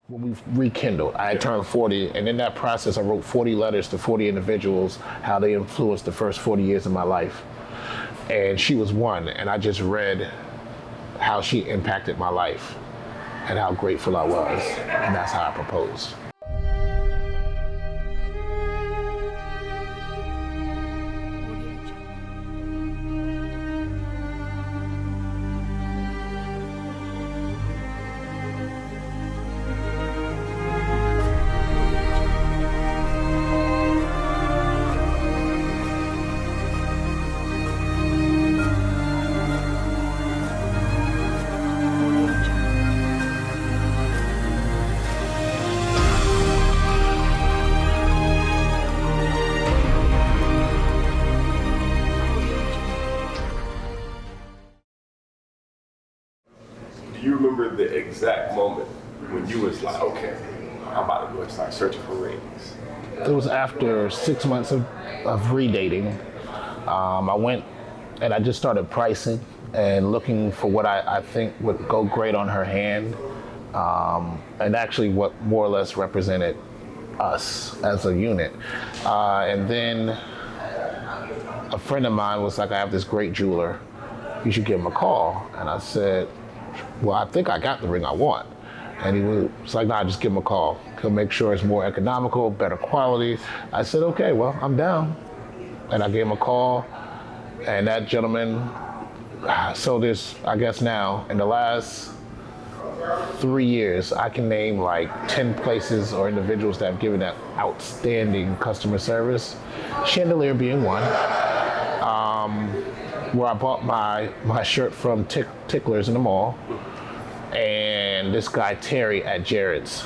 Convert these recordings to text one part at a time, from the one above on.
when we rekindled. I had turned 40, and in that process, I wrote 40 letters to 40 individuals, how they influenced the first 40 years of my life. And she was one, and I just read how she impacted my life and how grateful I was, and that's how I proposed. Do you remember the exact moment when you was like, okay, I'm about to go and start searching for rings? It was after 6 months of redating. I went and I just started pricing and looking for what I think would go great on her hand, and actually what more or less represented us as a unit. And then a friend of mine was like, I have this great jeweler, you should give him a call. And I said, well, I think I got the ring I want. And he was like, nah, just give him a call. He'll make sure it's more economical, better quality. I said, okay, well, I'm down. And I gave him a call, and that gentleman sold this, I guess now, in the last 3 years, I can name like 10 places or individuals that have given that outstanding customer service. Chandelier being one. Where I bought my shirt from Ticklers in the mall, and this guy Terry at Jared's,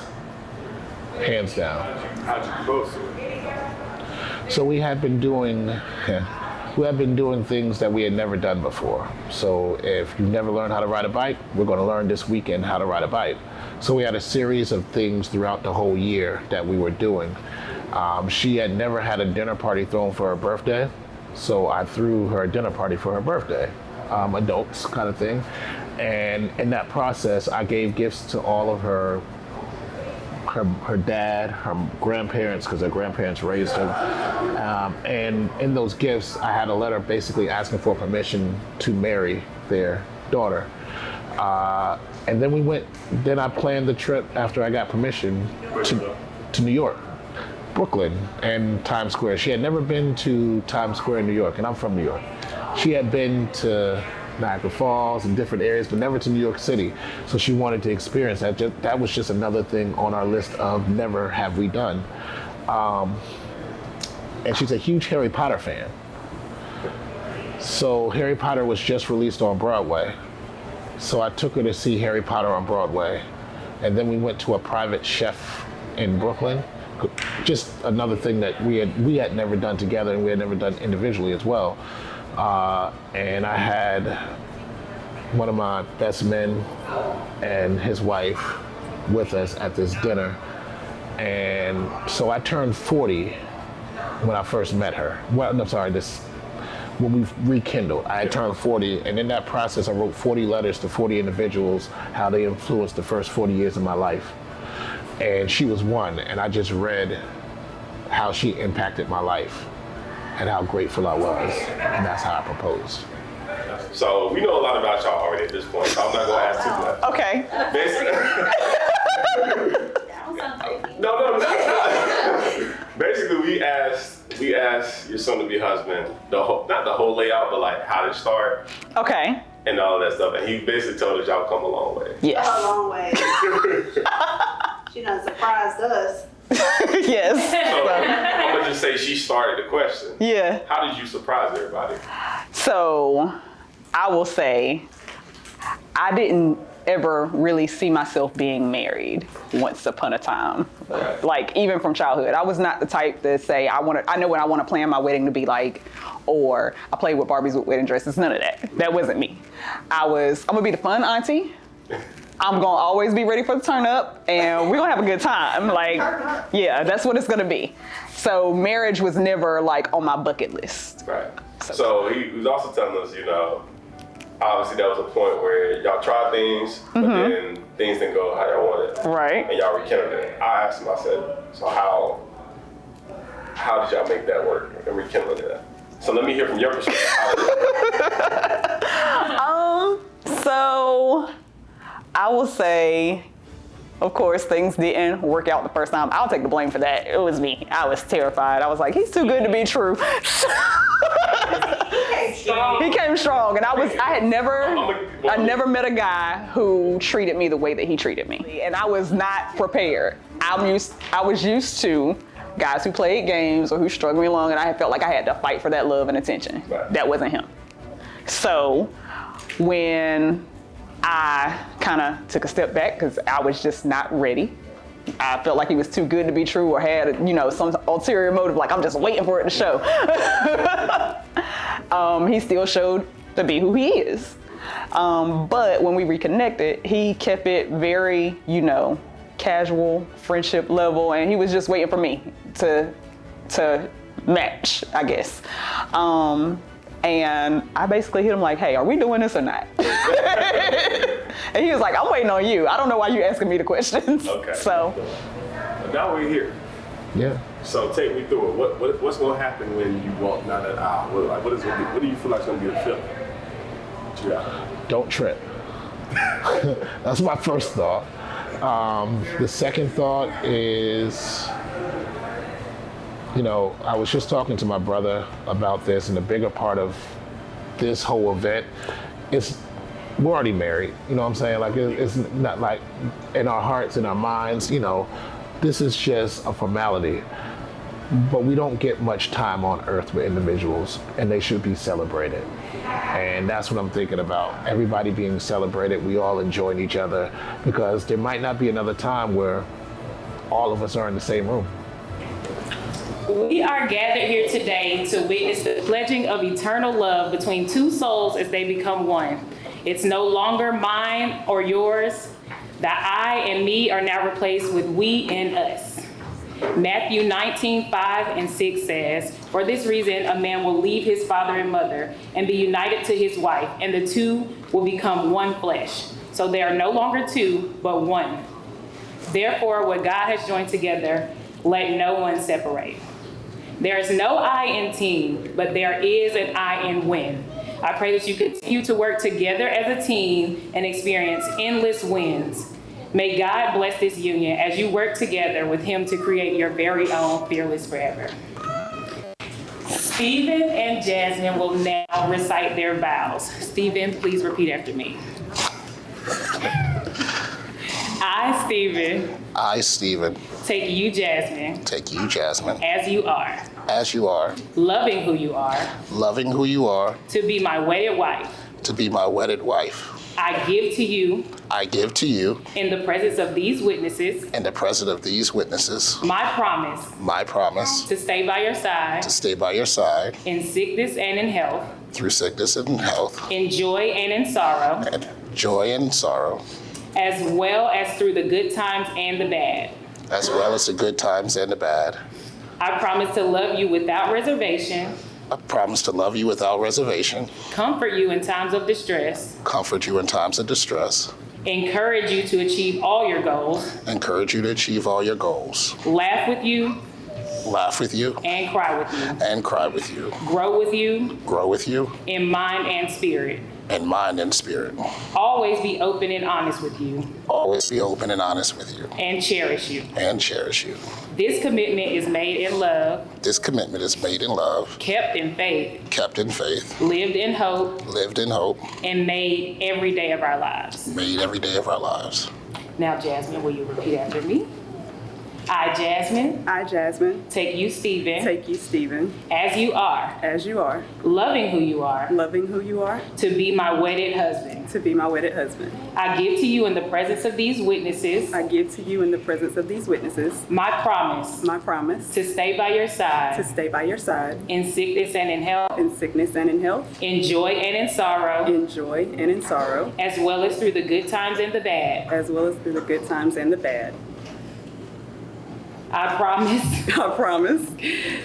hands down. How'd you propose to her? So we had been doing things that we had never done before. So if you've never learned how to ride a bike, we're going to learn this weekend how to ride a bike. So we had a series of things throughout the whole year that we were doing. She had never had a dinner party thrown for her birthday. So I threw her a dinner party for her birthday, adults kind of thing. And in that process, I gave gifts to all of her dad, her grandparents, because her grandparents raised her. And in those gifts, I had a letter basically asking for permission to marry their daughter. And then I planned the trip after I got permission to New York. Brooklyn and Times Square. She had never been to Times Square in New York, and I'm from New York. She had been to Niagara Falls and different areas, but never to New York City. So she wanted to experience that. That was just another thing on our list of never have we done. And she's a huge Harry Potter fan. So Harry Potter was just released on Broadway. So I took her to see Harry Potter on Broadway. And then we went to a private chef in Brooklyn. Just another thing that we had never done together, and we had never done individually as well. And I had one of my best men and his wife with us at this dinner. And so I turned 40 when I first met her. Well, no, sorry, when we rekindled. I had turned 40, and in that process, I wrote 40 letters to 40 individuals, how they influenced the first 40 years of my life. And she was one, and I just read how she impacted my life and how grateful I was, and that's how I proposed. So we know a lot about y'all already at this point, so I'm not gonna ask too much. Okay. Basically, no. Basically, we asked your soon-to-be husband not the whole layout, but like how to start. Okay. And all that stuff, and he basically told us y'all come a long way. Yes. A long way. She done surprised us. Yes. So I'm gonna just say she started the question. Yeah. How did you surprise everybody? So I will say I didn't ever really see myself being married once upon a time. Okay. Like even from childhood, I was not the type to say I know what I want to plan my wedding to be like, or I play with Barbies with wedding dresses. None of that. That wasn't me. I'm gonna be the fun auntie. I'm gonna always be ready for the turn up, and we're gonna have a good time. Like, yeah, that's what it's gonna be. So marriage was never like on my bucket list. Right. So he was also telling us, obviously that was a point where y'all tried things, but then things didn't go how y'all wanted. Right. And y'all rekindled it. I asked him, I said, so how did y'all make that work and rekindle that? So let me hear from your perspective. So I will say, of course, things didn't work out the first time. I'll take the blame for that. It was me. I was terrified. I was like, he's too good to be true. He came strong, and I never met a guy who treated me the way that he treated me, and I was not prepared. I was used to guys who played games or who strung me along, and I felt like I had to fight for that love and attention. Right. That wasn't him. So when I kind of took a step back because I was just not ready. I felt like he was too good to be true or had, some ulterior motive, like I'm just waiting for it to show. He still showed to be who he is. But when we reconnected, he kept it very, casual, friendship level, and he was just waiting for me to match, I guess. And I basically hit him like, hey, are we doing this or not? And he was like, I'm waiting on you. I don't know why you're asking me the questions. Okay. So. But now we're here. Yeah. So take me through it. What's going to happen when you walk down that aisle? What do you feel like is going to be the feeling? Don't trip. That's my first thought. The second thought is, I was just talking to my brother about this, and the bigger part of this whole event is we're already married. You know what I'm saying? Like, it's not like in our hearts, in our minds, this is just a formality. But we don't get much time on earth with individuals, and they should be celebrated. And that's what I'm thinking about. Everybody being celebrated, we all enjoying each other, because there might not be another time where all of us are in the same room. We are gathered here today to witness the pledging of eternal love between two souls as they become one. It's no longer mine or yours. The I and me are now replaced with we and us. Matthew 19:5-6 says, for this reason, a man will leave his father and mother and be united to his wife, and the two will become one flesh. So they are no longer two, but one. Therefore, what God has joined together, let no one separate. There is no I in team, but there is an I in win. I pray that you continue to work together as a team and experience endless wins. May God bless this union as you work together with him to create your very own Fearless Forever. Stephen and Jasmine will now recite their vows. Stephen, please repeat after me. I, Stephen. I, Stephen. Take you, Jasmine. Take you, Jasmine. As you are. As you are. Loving who you are. Loving who you are. To be my wedded wife. To be my wedded wife. I give to you. I give to you. In the presence of these witnesses. In the presence of these witnesses. My promise. My promise. To stay by your side. To stay by your side. In sickness and in health. Through sickness and in health. In joy and in sorrow. And joy and sorrow. As well as through the good times and the bad. As well as the good times and the bad. I promise to love you without reservation. I promise to love you without reservation. Comfort you in times of distress. Comfort you in times of distress. Encourage you to achieve all your goals. Encourage you to achieve all your goals. Laugh with you. Laugh with you. And cry with you. And cry with you. Grow with you. Grow with you. In mind and spirit. In mind and spirit. Always be open and honest with you. Always be open and honest with you. And cherish you. And cherish you. This commitment is made in love. This commitment is made in love. Kept in faith. Kept in faith. Lived in hope. Lived in hope. And made every day of our lives. Made every day of our lives. Now, Jasmine, will you repeat after me? I, Jasmine. I, Jasmine. Take you, Stephen. Take you, Stephen. As you are. As you are. Loving who you are. Loving who you are. To be my wedded husband. To be my wedded husband. I give to you in the presence of these witnesses. I give to you in the presence of these witnesses. My promise. My promise. To stay by your side. To stay by your side. In sickness and in health. In sickness and in health. In joy and in sorrow. In joy and in sorrow. As well as through the good times and the bad. As well as through the good times and the bad. I promise I promise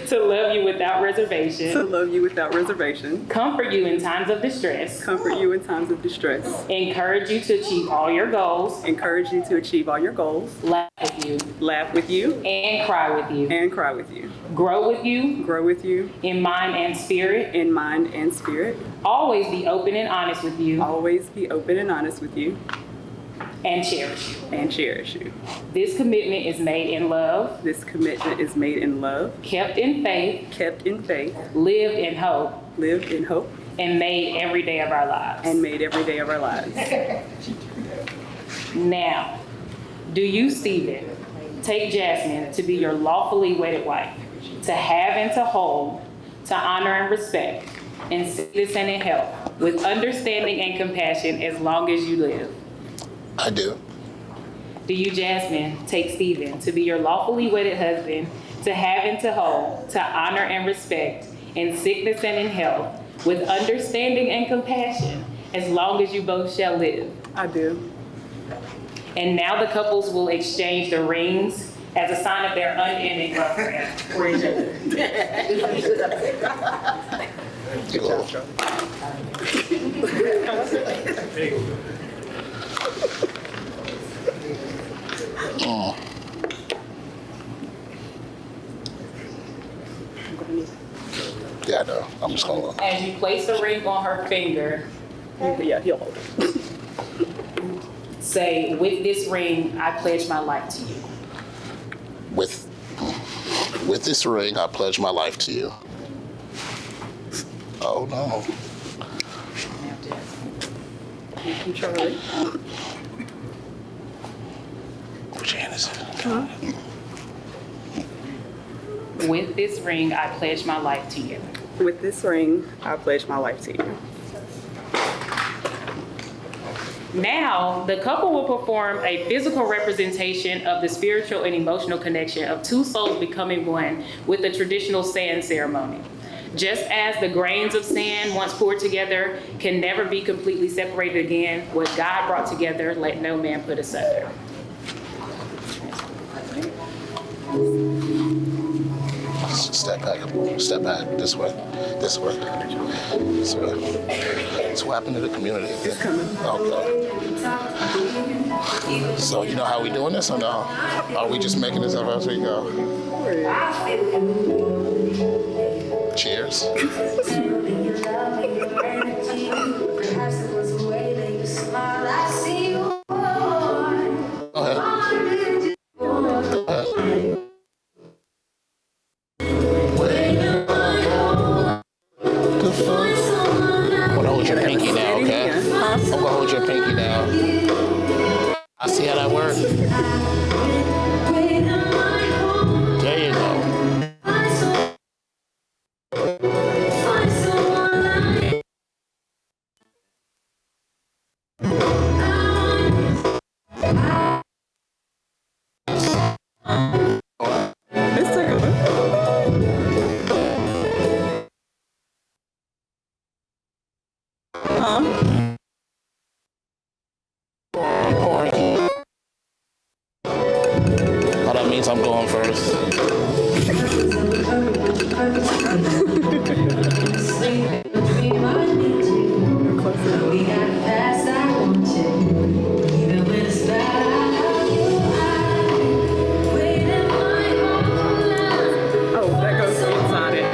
to love you without reservation, to love you without reservation, comfort you in times of distress, comfort you in times of distress, encourage you to achieve all your goals, encourage you to achieve all your goals, laugh with you, laugh with you, and cry with you, and cry with you, grow with you grow with you in mind and spirit, in mind and spirit, always be open and honest with you, always be open and honest with you, and cherish you. and cherish you. This commitment is made in love, This commitment is made in love, kept in faith, kept in faith, lived in hope, lived in hope, and made every day of our lives. and made every day of our lives. Now, do you, Stephen, take Jasmine to be your lawfully wedded wife, to have and to hold, to honor and respect, in sickness and in health, with understanding and compassion as long as you live? I do. Do you, Jasmine, take Stephen to be your lawfully wedded husband, to have and to hold, to honor and respect, in sickness and in health, with understanding and compassion, as long as you both shall live? I do. And now the couples will exchange the rings as a sign of their unending love for each other. Cool. Yeah, I know. I'm just gonna. As you place the ring on her finger, Yeah, he'll hold it. say, "With this ring, I pledge my life to you." With this ring, I pledge my life to you. Oh no. Charlie. Which hand is it? With this ring, I pledge my life to you. With this ring, I pledge my life to you. Now, the couple will perform a physical representation of the spiritual and emotional connection of two souls becoming one with the traditional sand ceremony. Just as the grains of sand, once poured together, can never be completely separated again, what God brought together, let no man put asunder. Step back, this way, this way. It's what happened to the community again. Okay. So you know how we doing this or no? Are we just making this up as we go? Cheers. Go ahead. I'm gonna hold your pinky now, okay? I'm gonna hold your pinky now. I see how that works. There you go. Let's take a look. Oh, that means I'm going first. Oh, that goes inside it.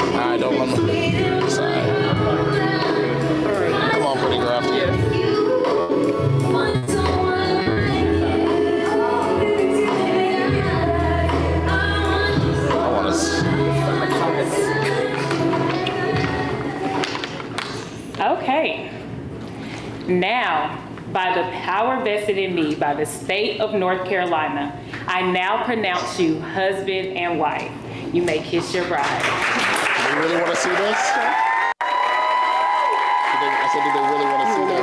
All right, don't let me. Sorry. Come on, pretty girl. I want to. Okay. Now, by the power vested in me by the state of North Carolina, I now pronounce you husband and wife. You may kiss your bride. Do you really want to see this? I said, do they really want to see this?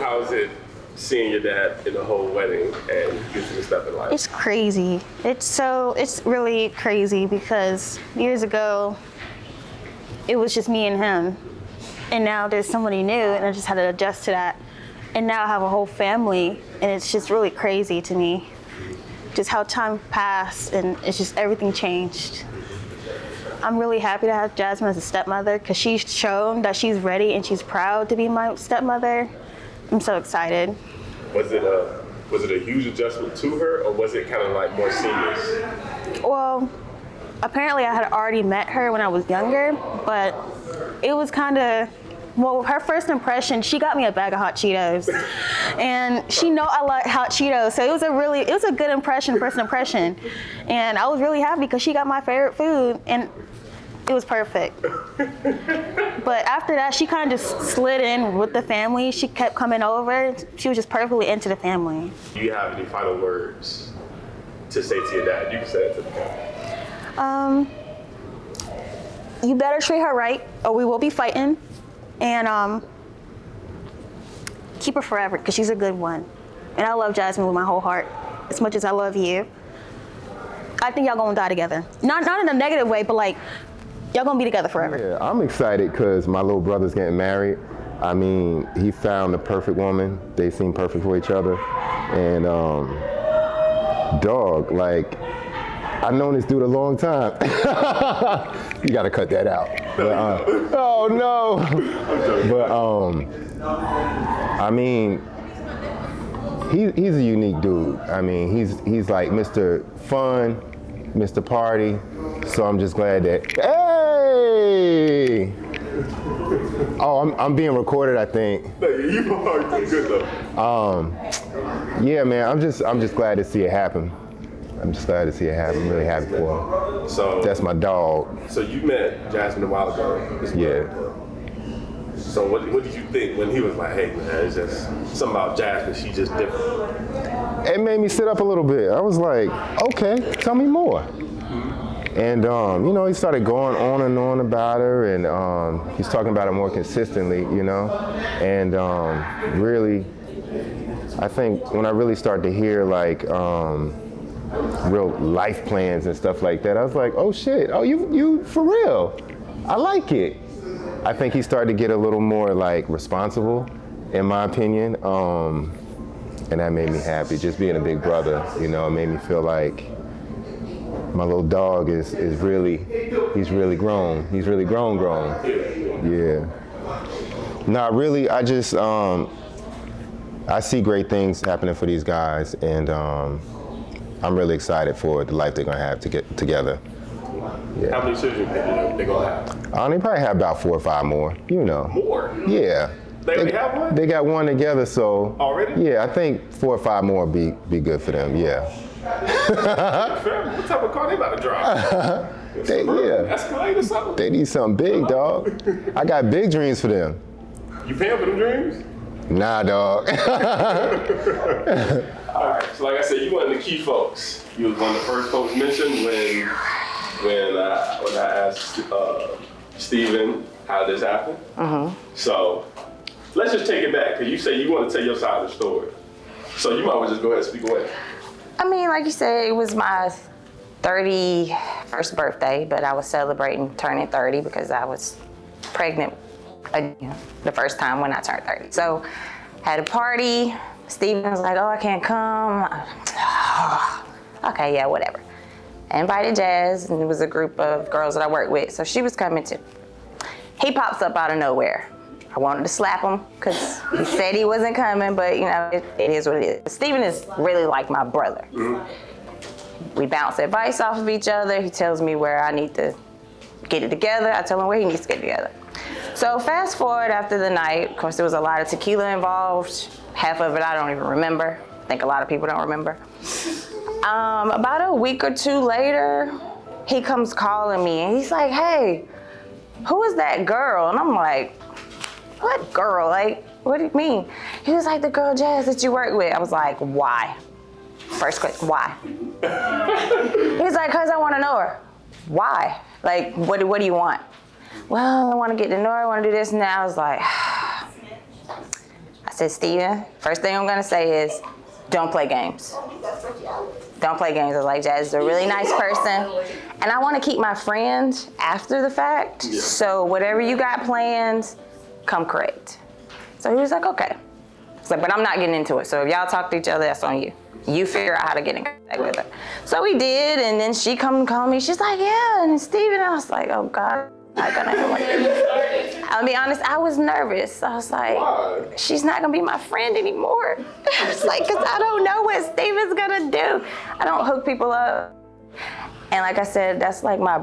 How is it seeing your dad in the whole wedding and get to the step in life? It's crazy. It's really crazy because years ago, it was just me and him. And now there's somebody new, and I just had to adjust to that. And now I have a whole family, and it's just really crazy to me. Just how time passed, and it's just everything changed. I'm really happy to have Jasmine as a stepmother because she's shown that she's ready and she's proud to be my stepmother. I'm so excited. Was it a huge adjustment to her, or was it kind of like more seamless? Well, apparently I had already met her when I was younger, but it was kind of, well, her first impression, she got me a bag of hot Cheetos. And she know I like hot Cheetos, so it was a good impression, first impression. And I was really happy because she got my favorite food, and it was perfect. But after that, she kind of just slid in with the family. She kept coming over. She was just perfectly into the family. Do you have any final words to say to your dad? You can say it to the guy. You better treat her right, or we will be fighting. And keep her forever, because she's a good one. And I love Jasmine with my whole heart, as much as I love you. I think y'all gonna die together. Not in a negative way, but like, y'all gonna be together forever. Yeah, I'm excited because my little brother's getting married. I mean, he found the perfect woman. They seem perfect for each other. And dog, like, I've known this dude a long time. You gotta cut that out. But, oh no. But I mean, he's a unique dude. I mean, he's like Mr. Fun, Mr. Party. So I'm just glad that, hey! Oh, I'm being recorded, I think. No, you are doing good though. Yeah, man, I'm just glad to see it happen. I'm just glad to see it happen. I'm really happy for him. So that's my dog. So you met Jasmine a while ago. Yeah. So what did you think when he was like, hey man, it's just something about Jasmine, she's just different? It made me sit up a little bit. I was like, okay, tell me more. And you know, he started going on and on about her, and he's talking about it more consistently, you know. And really, I think when I really started to hear like real life plans and stuff like that, I was like, oh shit, oh you for real? I like it. I think he started to get a little more like responsible, in my opinion, and that made me happy. Just being a big brother, you know, it made me feel like my little dog is really, he's really grown. He's really grown. Yeah. Nah, really, I just, I see great things happening for these guys, and I'm really excited for the life they're gonna have to get together. Yeah. How many children they gonna have? They probably have about 4 or 5 more, you know. More? Yeah. They already have one? They got one together, so. Already? Yeah, I think 4 or 5 more be good for them, yeah. What type of car they about to drive? Escalade or something? They need something big, dog. I got big dreams for them. You paying for them dreams? Nah, dog. All right, so like I said, you one of the key folks. You was one of the first folks mentioned when I asked Steven how this happened. So let's just take it back, because you say you want to tell your side of the story. So you might well just go ahead and speak away. I mean, like you said, it was my 31st birthday, but I was celebrating turning 30 because I was pregnant the first time when I turned 30. So had a party. Steven was like, oh, I can't come. Okay, yeah, whatever. I invited Jazz, and it was a group of girls that I work with, so she was coming too. He pops up out of nowhere. I wanted to slap him because he said he wasn't coming, but you know, it is what it is. Steven is really like my brother. We bounce advice off of each other. He tells me where I need to get it together. I tell him where he needs to get it together. So fast forward after the night, of course there was a lot of tequila involved. Half of it I don't even remember. I think a lot of people don't remember. About a week or 2 later, he comes calling me and he's like, hey, who is that girl? And I'm like, what girl? Like, what do you mean? He was like, the girl Jazz that you work with. I was like, why? First question, why? He's like, cause I want to know her. Why? Like, what do you want? Well, I want to get to know her, I want to do this and that. I was like, I said, Steven, first thing I'm going to say is, don't play games. don't play games. I was like, Jazz is a really nice person. And I want to keep my friend after the fact. Yeah. So whatever you got planned, come correct. So he was like, okay. It's like, but I'm not getting into it. So if y'all talk to each other, that's on you. You figure out how to get in contact with her. So we did, and then she come and call me. She's like, yeah, and Steven. I was like, oh God, I'm not gonna have it. I'll be honest, I was nervous. I was like, why? She's not gonna be my friend anymore. I was like, cause I don't know what Steven's gonna do. I don't hook people up. And like I said, that's like my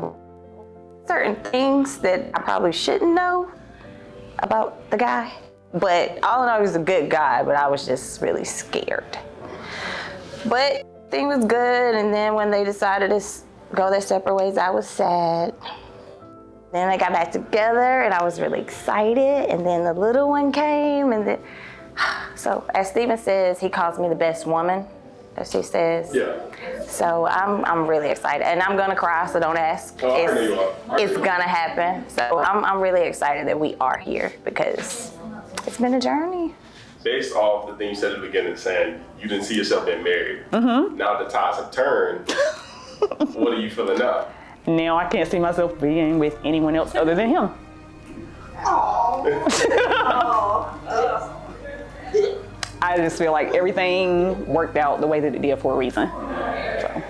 certain things that I probably shouldn't know about the guy. But all in all, he was a good guy, but I was just really scared. But thing was good, and then when they decided to go their separate ways, I was sad. Then they got back together, and I was really excited, and then the little one came, and then, so as Steven says, he calls me the best woman, as she says. Yeah. So I'm really excited, and I'm gonna cry, so don't ask. Oh, I know you are. It's gonna happen. So I'm really excited that we are here, because it's been a journey. Based off the thing you said at the beginning, saying you didn't see yourself being married. Mm-hmm. Now the tides have turned. What are you feeling now? Now I can't see myself being with anyone else other than him. I just feel like everything worked out the way that it did for a reason. So.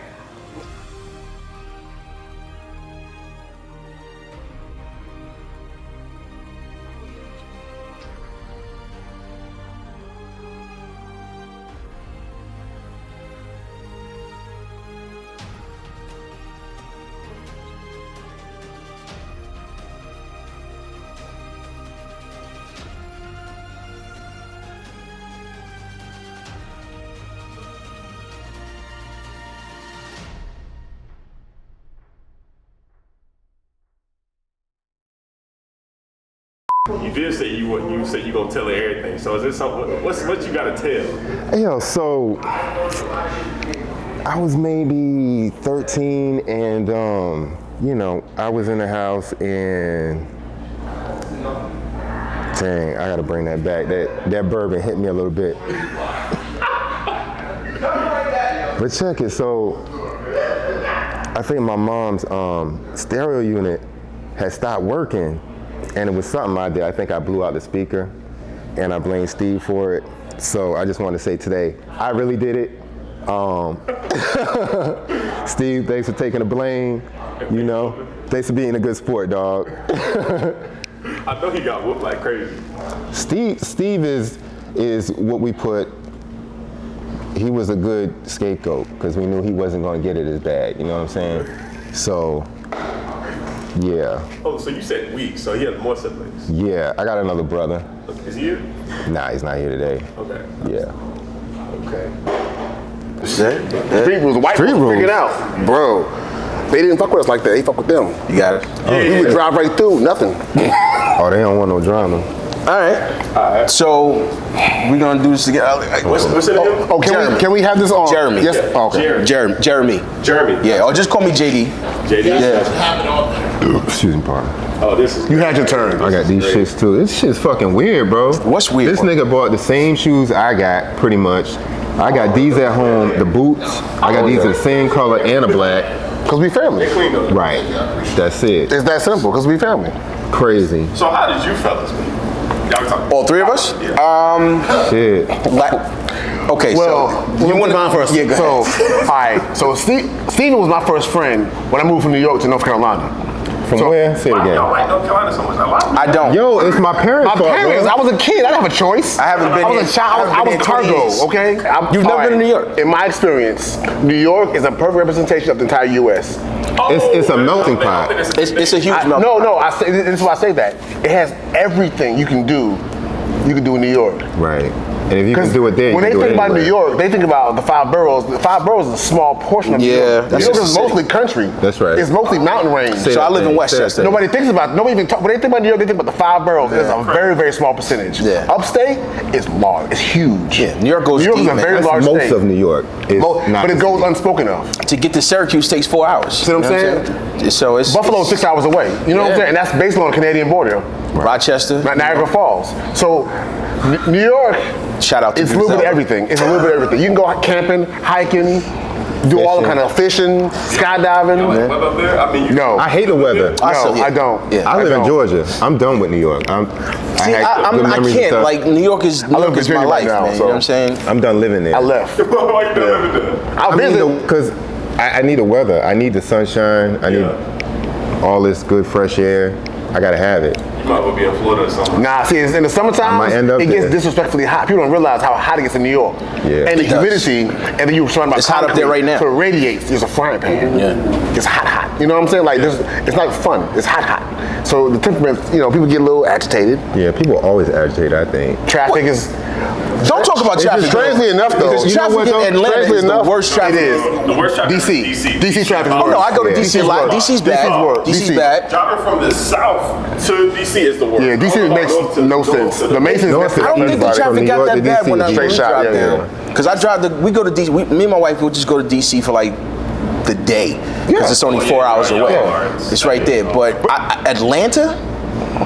You did say you said you gonna tell her everything. So is this something? What you gotta tell? Yo, so I was maybe 13, and you know, I was in the house, and dang, I gotta bring that back. That bourbon hit me a little bit. But check it. So I think my mom's stereo unit had stopped working. And it was something I did. I think I blew out the speaker, and I blame Steve for it. So I just want to say today, I really did it. Steve, thanks for taking the blame. You know, thanks for being a good sport, dog. I know he got whooped like crazy. Steve is what we put. He was a good scapegoat because we knew he wasn't going to get it as bad. You know what I'm saying? So. Yeah. Oh, so you said weak, so he has more siblings. Yeah, I got another brother. Is he here? Nah, he's not here today. Okay. Yeah. Okay. Street rules. White people figured out. Bro, they didn't fuck with us like that. They fuck with them. You got it. We would drive right through, nothing. Oh, they don't want no drama. All right. So we're gonna do this together. What's it again? Oh, can we have this on? Jeremy. Yes. Yeah. Oh, okay. Jeremy. Yeah. Or just call me JD. JD. Yeah. Excuse me, partner. Oh, this is. You had your turn. I got these shits too. This shit's fucking weird, bro. What's weird? This nigga bought the same shoes I got, pretty much. I got these at home, the boots. I got these in the same color and a black. Cause we family. They clean those. Right. That's it. It's that simple. Cause we family. Crazy. So how did you fellas meet? Y'all talking. All three of us? Yeah. Shit. Okay, Well, so you want mine first? Yeah, go So, ahead. all right. So Steven was my first friend when I moved from New York to North Carolina. From where? Say it Why again. y'all like North Carolina so much? I don't. Yo, it's my parents' My fault, parents, bro. I was a kid. I didn't have a choice. I haven't been I was here- a child. I I haven't was been here 20 years. cargo, okay? You've never been to New York? In my experience, New York is a perfect representation of the entire U.S. It's a melting pot. It's a huge melting No, pot. this is why I say that. It has everything you can do in New York. Right. And if you can do it there, when you they can do think it about anywhere. New York, they think about the 5 boroughs. The 5 boroughs is a small portion of New Yeah, York. New that's York just is a mostly city. country. That's right. It's mostly mountain range. Say So I that live in thing. Westchester. Say that Nobody thinks about. Nobody even talk. When they think about New York, they think about the 5 boroughs. It's a very, very small percentage. Yeah. Upstate is large. It's huge. Yeah, New York goes New York deep, is a man. very That's large most state. of New York. It's not But it the goes city. unspoken of. To get to Syracuse takes 4 hours. See what I'm saying? So it's Buffalo is 6 hours away. You know what I'm Yeah. saying? And that's based on the Canadian border, Rochester. Niagara Falls. So New York. Shout out to It's a little bit of Griselda. everything. It's a little bit of everything. You can go camping, hiking, Do all kind of fishing, skydiving. Weather up there? I mean, No. I hate the weather. I don't. Yeah. I live in Georgia. I'm done with New York. See, had good I memories and can't. stuff. Like New York is my Virginia life, right now, man. You so- know what I'm saying? I'm done living there. I left. Why you don't live in there? I visit. Because I need the weather. I need the sunshine. I need all this good fresh air. I gotta have it. You might well be in Florida or something. Nah, see, in the summertime, I might end up it gets there. disrespectfully hot. People don't realize how hot it gets in New York. Yeah. And the It does. humidity, and then you're surrounded by It's hot up there right now. So it radiates. It's a frying pan. Yeah. It's hot. You know what I'm saying? Like, it's not fun. It's hot. So the temperament, people get a little agitated. Yeah, people are always agitated, I think. Traffic is. Don't talk about It's traffic. just strangely enough, though. Because You know traffic what, in though? Atlanta Strangely is enough, the worst traffic. it is. The worst traffic is DC. DC. DC traffic is Oh worse. no, I go to DC a lot. worse. DC's bad. worse. DC's bad. Driving from the south to DC is the worst. Yeah, DC makes no sense. The Masons No mess it sense. up I don't think the everybody. traffic New got York that to bad DC. when I Straight shot, drive yeah, down. Because I drive we go to DC. Me and my wife would just go to DC for like the day because it's only 4 hours away. It's right there. But Atlanta,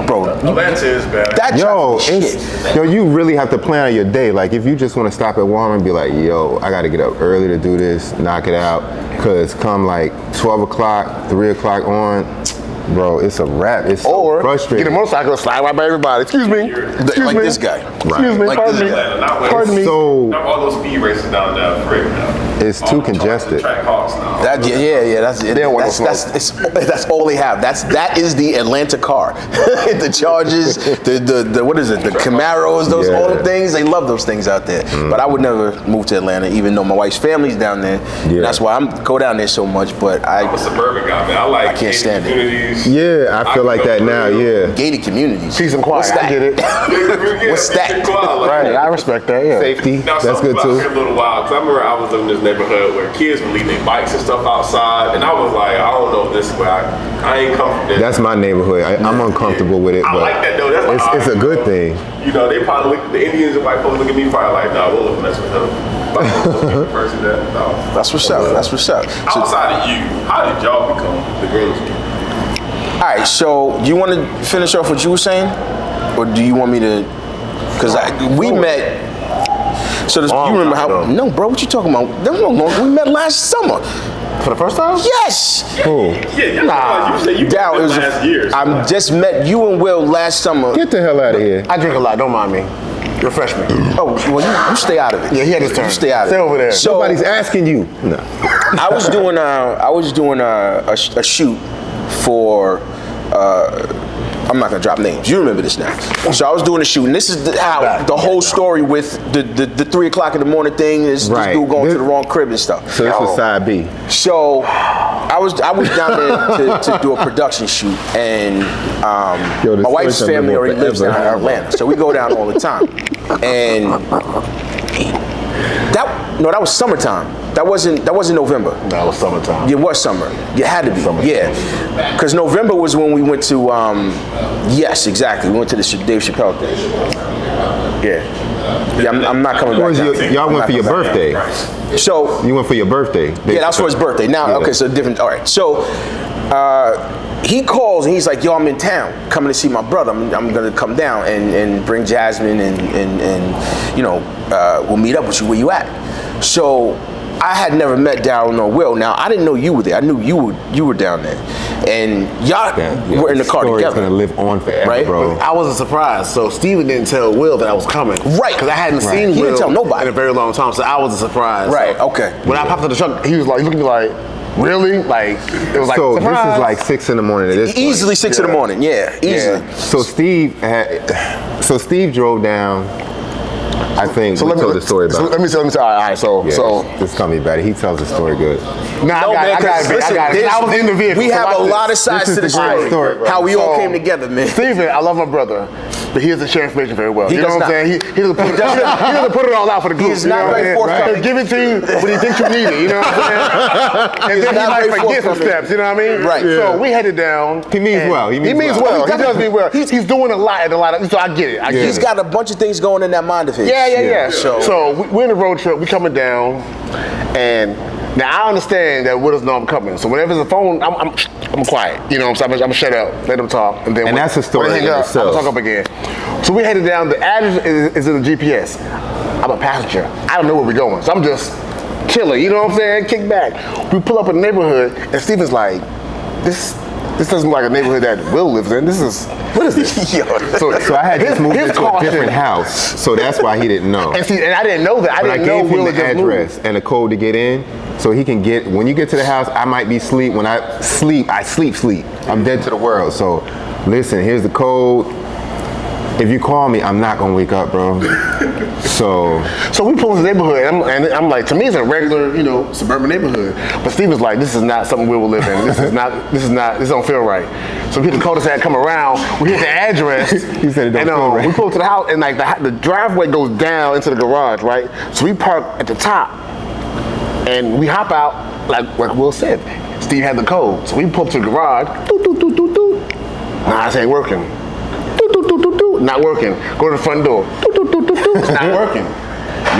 bro, Atlanta is bad. that Yo, traffic is shit. you really have to plan out your day. Like, if you just want to stop at Walmart and be like, yo, I got to get up early to do this, knock it out, because come like 12 o'clock, 3 o'clock on, bro, it's a wrap. It's so Or frustrating. get a motorcycle, slide right by everybody. Excuse me. Excuse Like me. this guy. Excuse me. Like Pardon this me. guy. Pardon me. So Not all those speed races down there for real now. it's too congested. Track hawks now. That's all they have. That is the Atlanta car. The Chargers, the what is it? The Camaros, those all the things. They love those things out there. But I would never move to Atlanta, even though my wife's family's down there. Yeah. That's why I go down there so much. But I'm a suburban guy, man. I can't stand it. communities. Yeah, I feel like that now, yeah. gated communities. Peace and quiet. What's that? I get it. What's that? Right. I respect that. Yeah. Safety, Now, that's good too. A little while, because I remember I was living in this neighborhood where kids would leave their bikes and stuff outside, and I was like, I don't know if this way. I ain't comfortable. That's my neighborhood. I'm uncomfortable with it, I but like that though. That's like, it's a good thing. They probably look, the Indians and white folks look at me probably like, nah, we'll mess with him. Person that, no. That's what's up. That's what's up. So, Outside of you, how did y'all become the groomsmen? all right. So you want to finish off what you were saying, or do you want me to? Because we met. So you remember how? No, bro. What you talking about? That was no long. We met last summer. For the first time? Yes. Cool. Yeah, you said you Down. It was last year. I just met you and Will last summer. Get the hell out of here. I drink a lot. Don't mind me. You're a freshman. Oh, well, you stay out of it. Yeah, he had his turn. You stay out of Stay it. over there. So Nobody's asking you. No. I was doing a shoot for. I'm not gonna drop names. You remember this now. So I was doing a shoot, and this is how the whole story with the 3 o'clock in the morning thing is this Right. dude going to the wrong crib and stuff. So this was side B. So I was down there to do a production shoot, and Yo, this my wife's story's family gonna already go lives down in forever. Atlanta, so we go down all the time. And that was summertime. That wasn't November. That was summertime. It was summer. It had to be. Summer. Yeah. Because November was when we went to, yes, exactly. We went to the Dave Chappelle thing. Yeah. Yeah, I'm not coming back down. Y'all went for your birthday. So, You went for your birthday. yeah, that was for his birthday. Now, Yeah. okay, so different. All right. So, he calls and he's like, yo, I'm in town, coming to see my brother. I'm gonna come down and bring Jasmine and we'll meet up with you. Where you at? So I had never met Daryl nor Will. Now I didn't know you were there. I knew you were down there, and y'all were in the car Story's together. gonna live on forever, Right? bro. I wasn't surprised. So Steven didn't tell Will that I was coming. Right. Because I hadn't Right. seen He Will didn't tell nobody. in a very long time. So I was a surprise. Right, So okay. When I popped in the truck, he was like, he looked at me like, really? Like, it was like, So surprise. this is like 6 in the morning at this point. Easily 6 in the morning. Yeah, easily. So Steve drove down. I think we told the story about. Let me tell. All right. So this is gonna be better. He tells the story good. Nah, No, man, I got it. listen, I was in the vehicle. we so have watch a this. lot of sides This to the is the great story. story. How we all So, came together, man. Steven, I love my brother, but he doesn't share information very well. He You know does what I'm not. saying? He doesn't put it, he doesn't put it all out for the group. is you know not what very I'm saying? forthcoming. He'll give it to you when he thinks you need it. You know what I'm saying? And then he not might very forget some forthcoming. steps. You know what I mean? Right. So we headed down. He means and well. He means well. He does mean well. He's doing a lot and a lot of. So I get it. I get He's it. got a bunch of things going in that mind of his. Yeah. So, we're in a road trip. We coming down, and now I understand that Will doesn't know I'm coming. So whenever there's a phone, I'm quiet. You know, I'm gonna shut up, let them talk, and then And that's a story when they hang in up, itself. I'll talk up again. So we headed down. The address is in the GPS. I'm a passenger. I don't know where we're going, so I'm just chilling, you know what I'm saying? Kick back. We pull up in the neighborhood, and Steven's like, this doesn't look like a neighborhood that Will lives in. What is this? So I had just moved into a different house, so that's why he didn't know. And I didn't know that. I gave him the address and a code to get in, so he can get. When you get to the house, I might be asleep. When I sleep. I'm dead to the world. So, listen, here's the code. If you call me, I'm not gonna wake up, bro. So we pull into the neighborhood, and I'm like, to me, it's a regular, suburban neighborhood. But Steven's like, this is not something we will live in. This don't feel right. So we hit the cul-de-sac, come around, we hit the address. He said it don't feel right. We pull to the house, and like the driveway goes down into the garage, right? So we park at the top, and we hop out, like Will said. Steve had the code, so we pull up to the garage. Doot, doot, doot, doot, doot. Nah, this ain't working. Doot, doot, doot, doot, doot. Not working. Go to the front door. Doot, doot, doot, doot, doot. It's not working.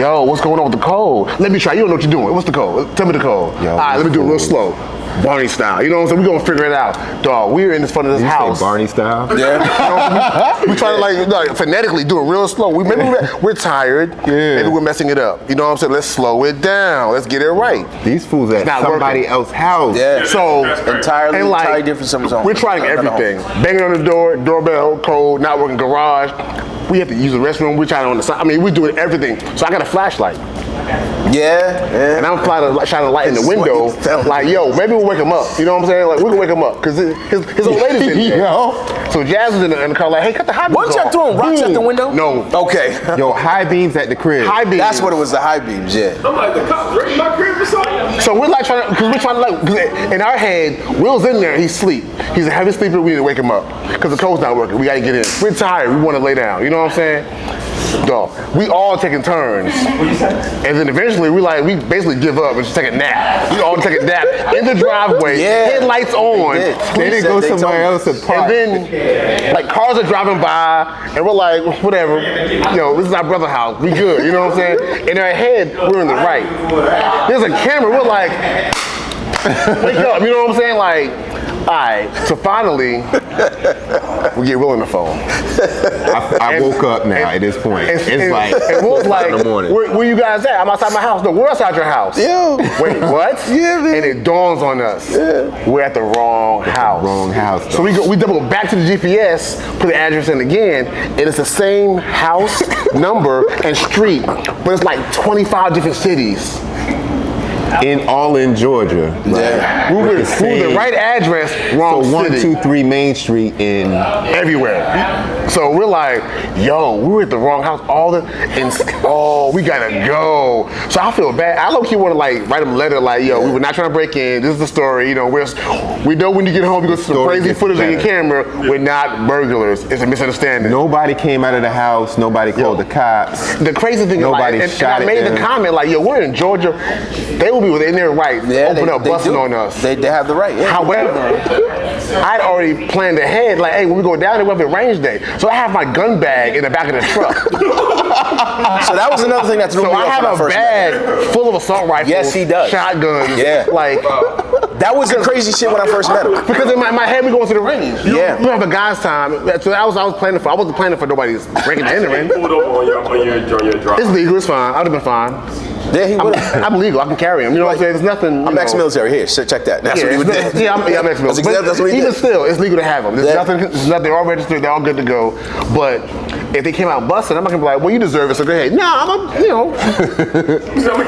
Yo, what's going on with the code? Let me try. You don't know what you're doing. What's the code? Tell me the code. Yo, all right, let me do it real slow. Barney style. You know what I'm saying? We're going to figure it out. Dog, we're in front of this house. Barney style? Yeah. We try to like phonetically do it real slow. Maybe we're tired. Yeah. Maybe we're messing it up. You know what I'm saying? Let's slow it down. Let's get it right. These fools at somebody else's house. Yeah. So entirely different something's on. We're trying everything. Banging on the door, doorbell, code, not working garage. We have to use the restroom. We're trying on the side. I mean, we're doing everything. So I got a flashlight. Yeah. And I'm shining a light in the window, like, yo, maybe we'll wake him up. You know what I'm saying? Like, we can wake him up because his old lady's in there. So Jazz is in the car, like, hey, cut the high beams off. Weren't y'all throwing rocks at the window? No. Okay. Yo, high beams at the crib. High beams. That's what it was. The high beams. Yeah. I'm like, the cops raiding my crib or something. So we're like trying to, in our head, Will's in there. He's asleep. He's a heavy sleeper. We need to wake him up because the code's not working. We gotta get in. We're tired. We want to lay down. You know what I'm saying? Dog, we all taking turns, and then eventually we basically give up and just take a nap. We all take a nap in the driveway, headlights on. They didn't go somewhere else to park. And then, like, cars are driving by, and we're like, whatever. This is our brother's house. We good. You know what I'm saying? In our head, we're in the right. There's a camera. We're like, wake up. You know what I'm saying? Like. All right, so finally, we get Will on the phone. I woke up now at this point. And Will's like, in the morning. Where you guys at? I'm outside my house. No, we're outside your house. Yeah. Wait, what? Yeah, man. And it dawns on us. Yeah. We're at the wrong house. Wrong house. So we double back to the GPS, put the address in again, and it's the same house, number, and street, but it's like 25 different cities. All in Georgia. Yeah. We were the right address, wrong city. So 123 Main Street in everywhere. So we're like, yo, we were at the wrong house. We gotta go. So I feel bad. I low-key want to write them a letter like, yo, we were not trying to break in. This is the story. We know when you get home, you go see some crazy footage on your camera. We're not burglars. It's a misunderstanding. Nobody came out of the house. Nobody called the cops. The crazy thing is, I made the comment like, yo, we're in Georgia. They will be within their right to open up busting on us. They have the right. Yeah. However, I'd already planned ahead, like, hey, when we go down there, we'll have a range day. So I have my gun bag in the back of the truck. So that was another thing that threw me off. So I have a bag full of assault rifles. Yes, he does. Shotguns. Yeah. That was the crazy shit when I first met him. Because in my head, we going to the range. You don't have a guy's time. So I wasn't planning for nobody's breaking and entering. Pulled over on your drive. It's legal. It's fine. I would have been fine. Yeah, he would have. I'm legal. I can carry him. You know what I'm saying? There's nothing. I'm ex-military here. So check that. That's what he would do. Yeah, I'm ex-military. That's what he did. Even still, it's legal to have them. There's nothing. They're all registered. They're all good to go. But if they came out busting, I'm not gonna be like, well, you deserve it. So go ahead. Nah, I'm gonna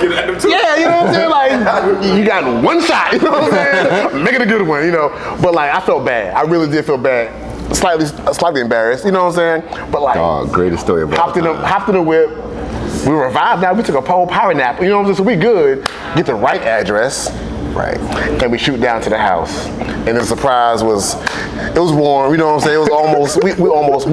get at them too. Yeah, you know what I'm saying? Like, you got one shot. You know what I'm saying? Make it a good one. But I felt bad. I really did feel bad. Slightly embarrassed. You know what I'm saying? But greatest story of all time. Hopped in the whip. We revived now. We took a power nap. You know what I'm saying? So we good. Get the right address. Right. And we shoot down to the house. And the surprise was, it was warm. You know what I'm saying? It was almost, we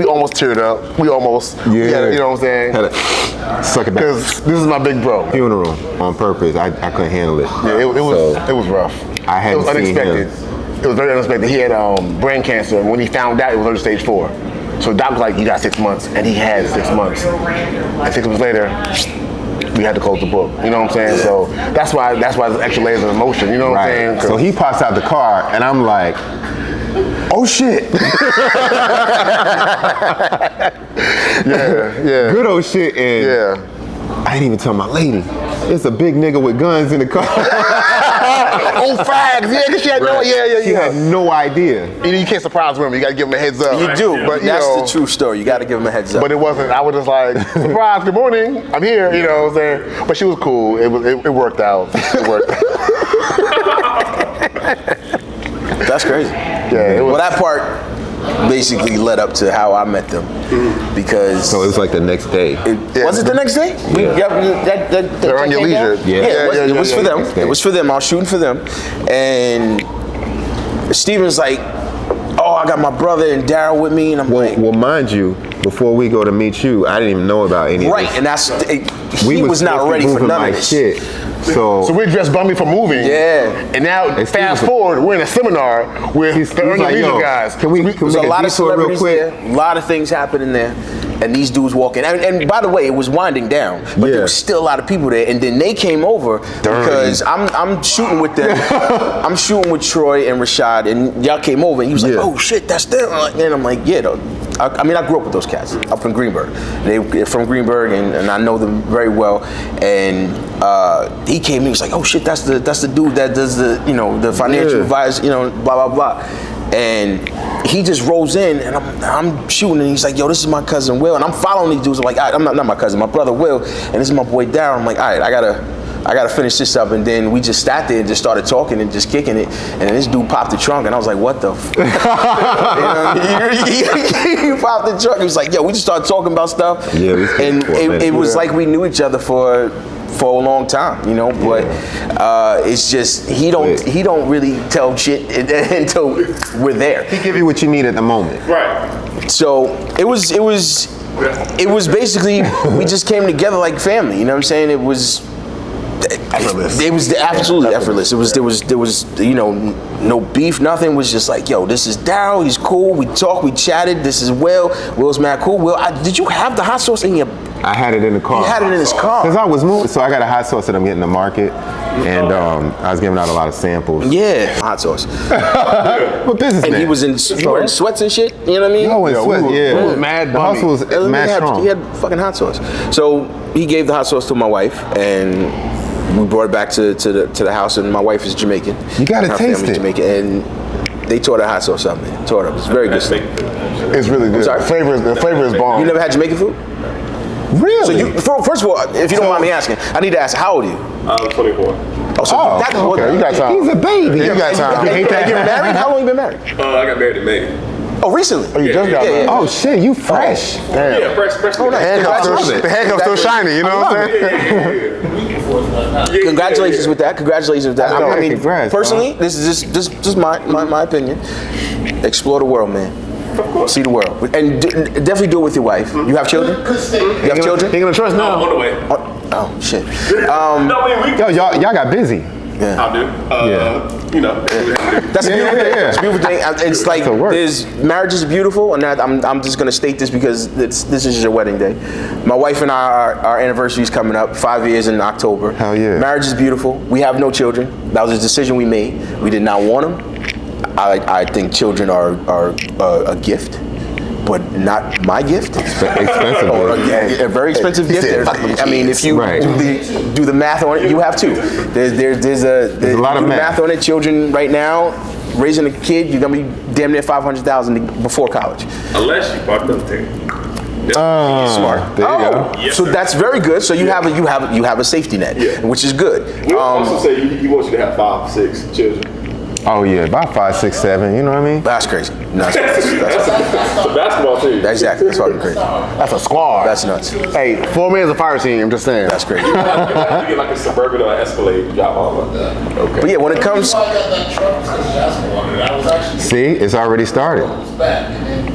almost teared up. We almost, you know what I'm saying? Had to suck it back. Because this is my big bro. Funeral on purpose. I couldn't handle it. Yeah, it was rough. I hadn't It was unexpected. seen him. It was very unexpected. He had brain cancer, and when he found out, it was early stage 4. So doc was like, you got 6 months, and he had 6 months. And 6 months later, we had to close the book. You know what I'm saying? So that's why there's extra layers of emotion. You know what I'm saying? So he pops out the car, and I'm like, oh shit. Yeah. Good old shit. And I didn't even tell my lady. it's a big nigga with guns in the car. Oh, fags. Yeah, because she had no, She had no idea. You can't surprise women. You got to give them a heads up. You do, but that's the true story. You got to give them a heads up. But it wasn't. I was just like, surprise, good morning. I'm here. You know what I'm saying? But she was cool. It worked out. It worked. That's crazy. Yeah. Well, that part basically led up to how I met them, because. So it was like the next day. Was it the next day? They're on your leisure. It was for them. It was for them. I was shooting for them, and Steven's like, "Oh, I got my brother and Daryl with me," and I'm like, well, mind you, before we go to meet you, I didn't even know about any of this. and that's he was not ready for none of this. Shit. So we're dressed bummy for moving. Yeah. And now, fast forward, we're in a seminar with the Earn Your Leisure guys. Can we There's a lot of celebrities there, a lot of things happening there, and these dudes walking. And by the way, it was winding down, but there was still a lot of people there. And then they came over because I'm shooting with them. I'm shooting with Troy and Rashad, and y'all came over, and he was like, "Oh shit, that's them." And I'm like, "Yeah, though." I mean, I grew up with those cats up in Greenberg. They're from Greenberg, and I know them very well. And he came in, he was like, "Oh shit, that's the dude that does the the financial advice, blah blah blah." And he just rolls in, and I'm shooting, and he's like, "Yo, this is my cousin Will," and I'm following these dudes. I'm like, "I'm not my cousin, my brother Will," and this is my boy Daryl. I'm like, "All right, I gotta finish this up," and then we just sat there and just started talking and just kicking it, and then this dude popped the trunk, and I was like, "What the?" He popped the trunk. He was like, "Yo," we just started talking about stuff, and it was like we knew each other for a long time, but it's just he don't really tell shit until we're there. He give you what you need at the moment. Right. So it was basically we just came together like family. You know what I'm saying? It was effortless. It was absolutely effortless. There was no beef, nothing. It was just like, "Yo, this is Daryl. He's cool. We talked, we chatted. This is Will. Will's mad cool. Will, did you have the hot sauce in your?" I had it in the car. He had it in his car. Because I was moving, so I got a hot sauce that I'm getting to market, and I was giving out a lot of samples. Yeah, hot sauce. What business? And he was in sweats and shit. You know what I mean? No, in sweats. We was mad. The hustle was mad strong. He had fucking hot sauce. So he gave the hot sauce to my wife, and we brought it back to the house. And my wife is Jamaican. You gotta taste it. Jamaican, and they tore the hot sauce up, man. Tore it up. It's very good stuff. It's really good. Sorry? The flavor is bomb. You never had Jamaican food? Really? So first of all, if you don't mind me asking, I need to ask, how old are you? I'm 24. Okay, you got time. He's a baby. You got time. You hate that? You're married? How long you been married? I got married in May. Oh, recently? Oh, you just got married. Oh shit, you fresh. Damn. Yeah, fresh. Oh, nice. The handcuff's still shiny, you know what I'm saying? Congratulations with that. Congratulations with that. I mean, Congrats, personally, this is just my opinion. Explore the world, man. See the world, and definitely do it with your wife. You have children? You have children? Ain't gonna trust now. On the way. Oh shit. Yo, y'all got busy. Yeah. I do. That's a beautiful thing. It's a beautiful thing. It's like marriage is beautiful, and I'm just gonna state this because this is your wedding day. My wife and our anniversary is coming up, 5 years in October. Hell yeah. Marriage is beautiful. We have no children. That was a decision we made. We did not want them. I think children are a gift, but not my gift. Expensive. Or a very expensive gift. I mean, if you do the math on it, you have two. There's a lot of math on it. Children right now, raising a kid, you're gonna be damn near $500,000 before college. Unless you bought them things. Smart. There you go. Yes, so sir. That's very good. So you have a safety net, which is good. We also say he wants you to have 5, 6 children. Oh yeah, about 5, 6, 7. You know what I mean? That's crazy. No, that's It's a basketball team. exactly. That's fucking crazy. That's a squad. That's nuts. Hey, 4 men is a fire team. I'm just saying. That's crazy. You get like a Suburban or an Escalade, drop all of that. Okay. But yeah, when it comes, See, it's already started.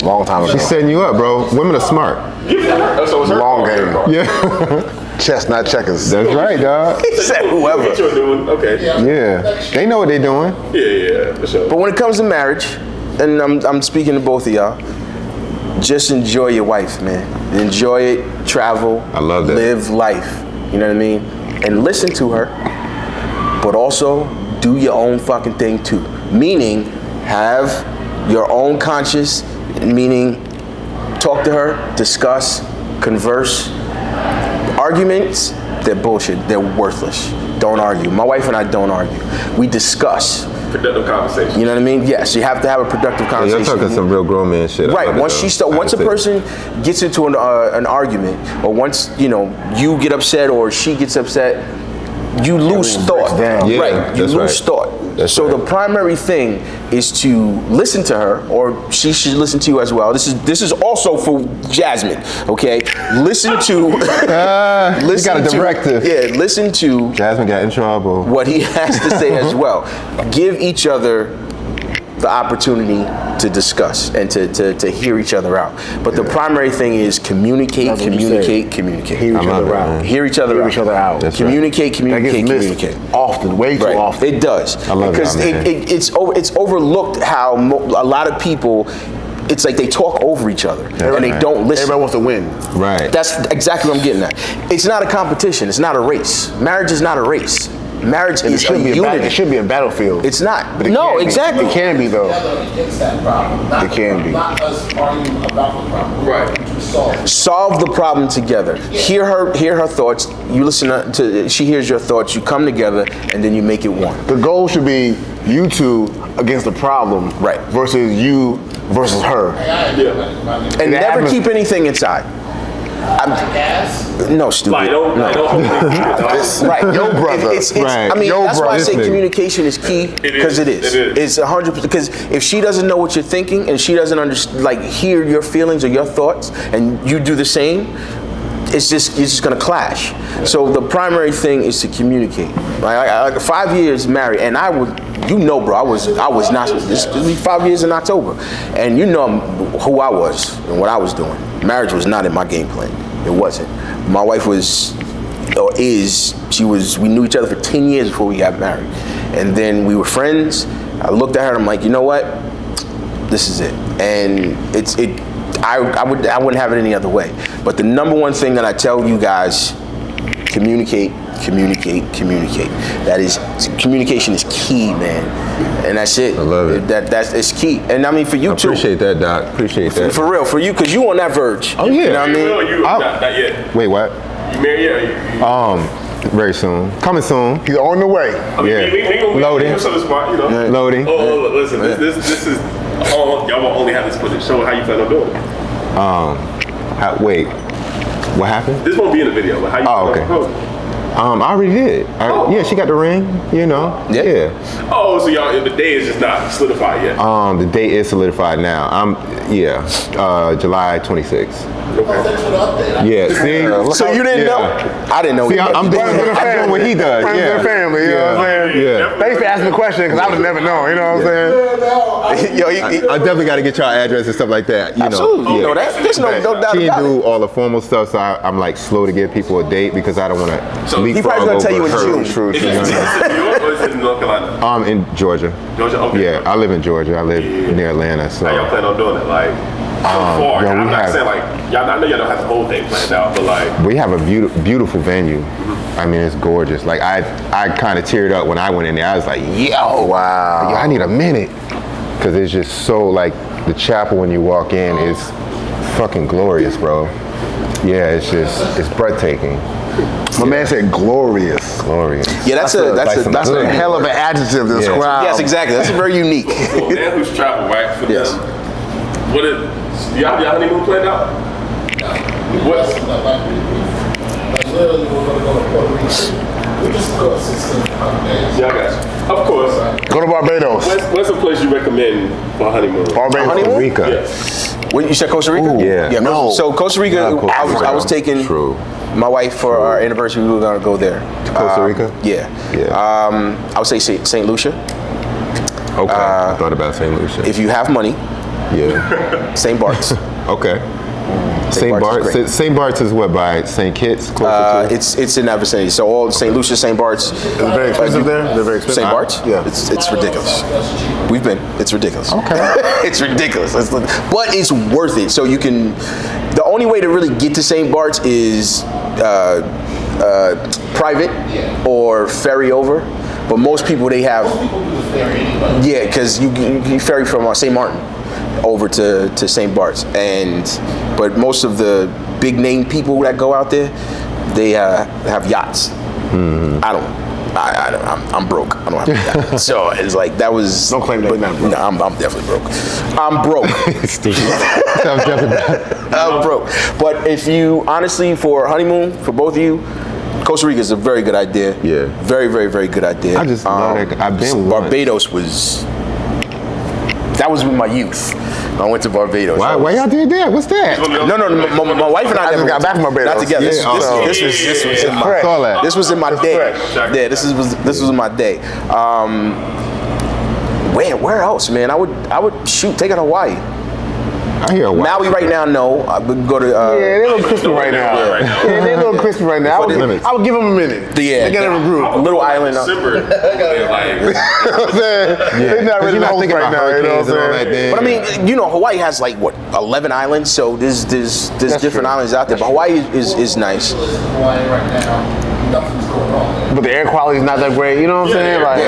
Long time ago. She's setting you up, bro. Women are smart. So it's her Long fault. game. Yeah. Chess, not checkers. That's right, dog. he said whoever. What you're doing, okay. Yeah. They know what they're doing. Yeah, for sure. But when it comes to marriage, and I'm speaking to both of y'all, just enjoy your wife, man. Enjoy it, travel. I love that. Live life. You know what I mean? And listen to her, but also do your own fucking thing too. Meaning, have your own conscience, meaning talk to her, discuss, converse. Arguments They're bullshit. They're worthless. Don't argue. My wife and I don't argue. We discuss. Productive conversation. You know what I mean? Yes, you have to have a productive conversation. You're talking some real grown man shit. Right. Once a person gets into an argument, or once you get upset or she gets upset, you lose thought. Yeah, right. You lose thought. So the primary thing is to listen to her, or she should listen to you as well. This is also for Jasmine. Okay. Listen to. Listen you got a directive. Listen to. Jasmine got in trouble. What he has to say as well. Give each other the opportunity to discuss and to hear each other out. But the primary thing is communicate. Hear each other out. Hear each other out. Communicate. Often, way too often. It does. I love because it's overlooked how a lot of people. It's like they talk over each other and they don't listen. Everybody wants to win. Right. That's exactly what I'm getting at. It's not a competition. It's not a race. Marriage is not a race. Marriage is a unit. It should be a battlefield. It's not. But it Exactly. It can be though. It can be. Not us arguing about the problem. Right. Solve the problem together. Hear her thoughts. You listen to. She hears your thoughts. You come together, and then you make it one. The goal should be you two against the problem, right? Versus you versus her. Yeah. And never keep anything inside. No, stupid. Right, no. Right, your brother. I mean, that's why I say communication is key, because it is. It's 100%. Because if she doesn't know what you're thinking and she doesn't hear your feelings or your thoughts, and you do the same, you're just gonna clash. So the primary thing is to communicate. Like 5 years married, and bro, I was not. This will be 5 years in October, and you know who I was and what I was doing. Marriage was not in my game plan. It wasn't. My wife was, or is. We knew each other for 10 years before we got married, and then we were friends. I looked at her and I'm like, you know what? This is it, and I wouldn't have it any other way. But the number one thing that I tell you guys, communicate. That is, communication is key, man. And that's it. I love it. It's key. And I mean, for you too. Appreciate that, Doc. Appreciate that. For real, for you, because you on that verge. Oh, yeah. You know what I mean? You not yet. Wait, what? You married yet? Very soon. Coming soon. He's on the way. Loading. Loading. Oh, listen, this is, y'all will only have this footage. Show how you plan on doing it. Wait. What happened? This won't be in the video, but how you plan on doing it? I already did. Yeah, she got the ring, Yeah. Oh, so y'all, the day is just not solidified yet? The date is solidified now. July 26th. Yeah, see? So you didn't know? I didn't know. See, I'm doing what he does. Friends and family, you know what I'm saying? Yeah. Thanks for asking the question, because I would have never known, you know what I'm saying? I definitely got to get y'all address and stuff like that. Absolutely. You know, there's no doubt about it. She didn't do all the formal stuff, so I'm like slow to give people a date because I don't want to leapfrog he probably gonna tell you in June. True. Is it New York or is it in North Carolina? I'm in Georgia. Georgia, okay. Yeah, I live in Georgia. I live near Atlanta. So. How y'all plan on doing it? Like, so far, I'm not saying like, y'all, I know y'all don't have the whole thing planned out, but like. We have a beautiful venue. I mean, it's gorgeous. Like, I kind of teared up when I went in there. I was like, yo, wow. I need a minute. Because it's just so, like, the chapel when you walk in is fucking glorious, bro. Yeah, it's breathtaking. My man said glorious. Glorious. Yeah, that's a hell of an adjective to describe. Yes, exactly. That's very unique. For a man who's traveled, right? For them, what is, y'all have your honeymoon planned out? What's literally, we're gonna go to Puerto Rico. We just go 16 days. Yeah, I got you. Of course. Go to Barbados. What's a place you recommend for a honeymoon? Barbados. Costa Rica. Yes. When you said Costa Rica? Ooh, yeah. No. So Costa Rica, I was taking my wife for our anniversary. We were gonna go there. Costa Rica? Yeah. I would say St. Lucia. Okay. I thought about St. Lucia. If you have money. Yeah. St. Bart's. Okay. St. Bart's is what, by St. Kitts? It's in that vicinity. So all St. Lucia, St. Bart's. Is it very expensive there? They're very expensive. St. Bart's? Yeah. It's ridiculous. We've been. It's ridiculous. Okay. It's ridiculous. But it's worth it. So you can. The only way to really get to St. Bart's is private or ferry over. But most people they have. Yeah, because you ferry from St. Martin over to St. Bart's, but most of the big name people that go out there, they have yachts. I don't. I'm broke. I don't have a yacht. So it's like that was. Don't claim that you're not broke. No, I'm definitely broke. I'm broke. I'm broke. But if you honestly, for a honeymoon for both of you, Costa Rica is a very good idea. Yeah. Very, very, very good idea. I just love that. I've been Barbados that was with my youth. I went to Barbados. Why y'all did that? What's that? No, my wife and I just got back from Barbados. Not together. Yeah, This was in my day. Yeah, this was in my day. Where else, man? I would shoot, take it to Hawaii. I hear Hawaii. Maui right now, no. I would go to. Yeah, they're a little crispy right now. Yeah, they're a little crispy right now. I would give them a minute. Yeah, they got a group. A little island. Simmer. They're not really thinking right now. You know what I'm saying? But I mean, you know, Hawaii has like what 11 islands, so there's different islands out there. But Hawaii is nice. Hawaii right now, nothing's going on. But the air quality is not that great. You know what I'm saying? Like,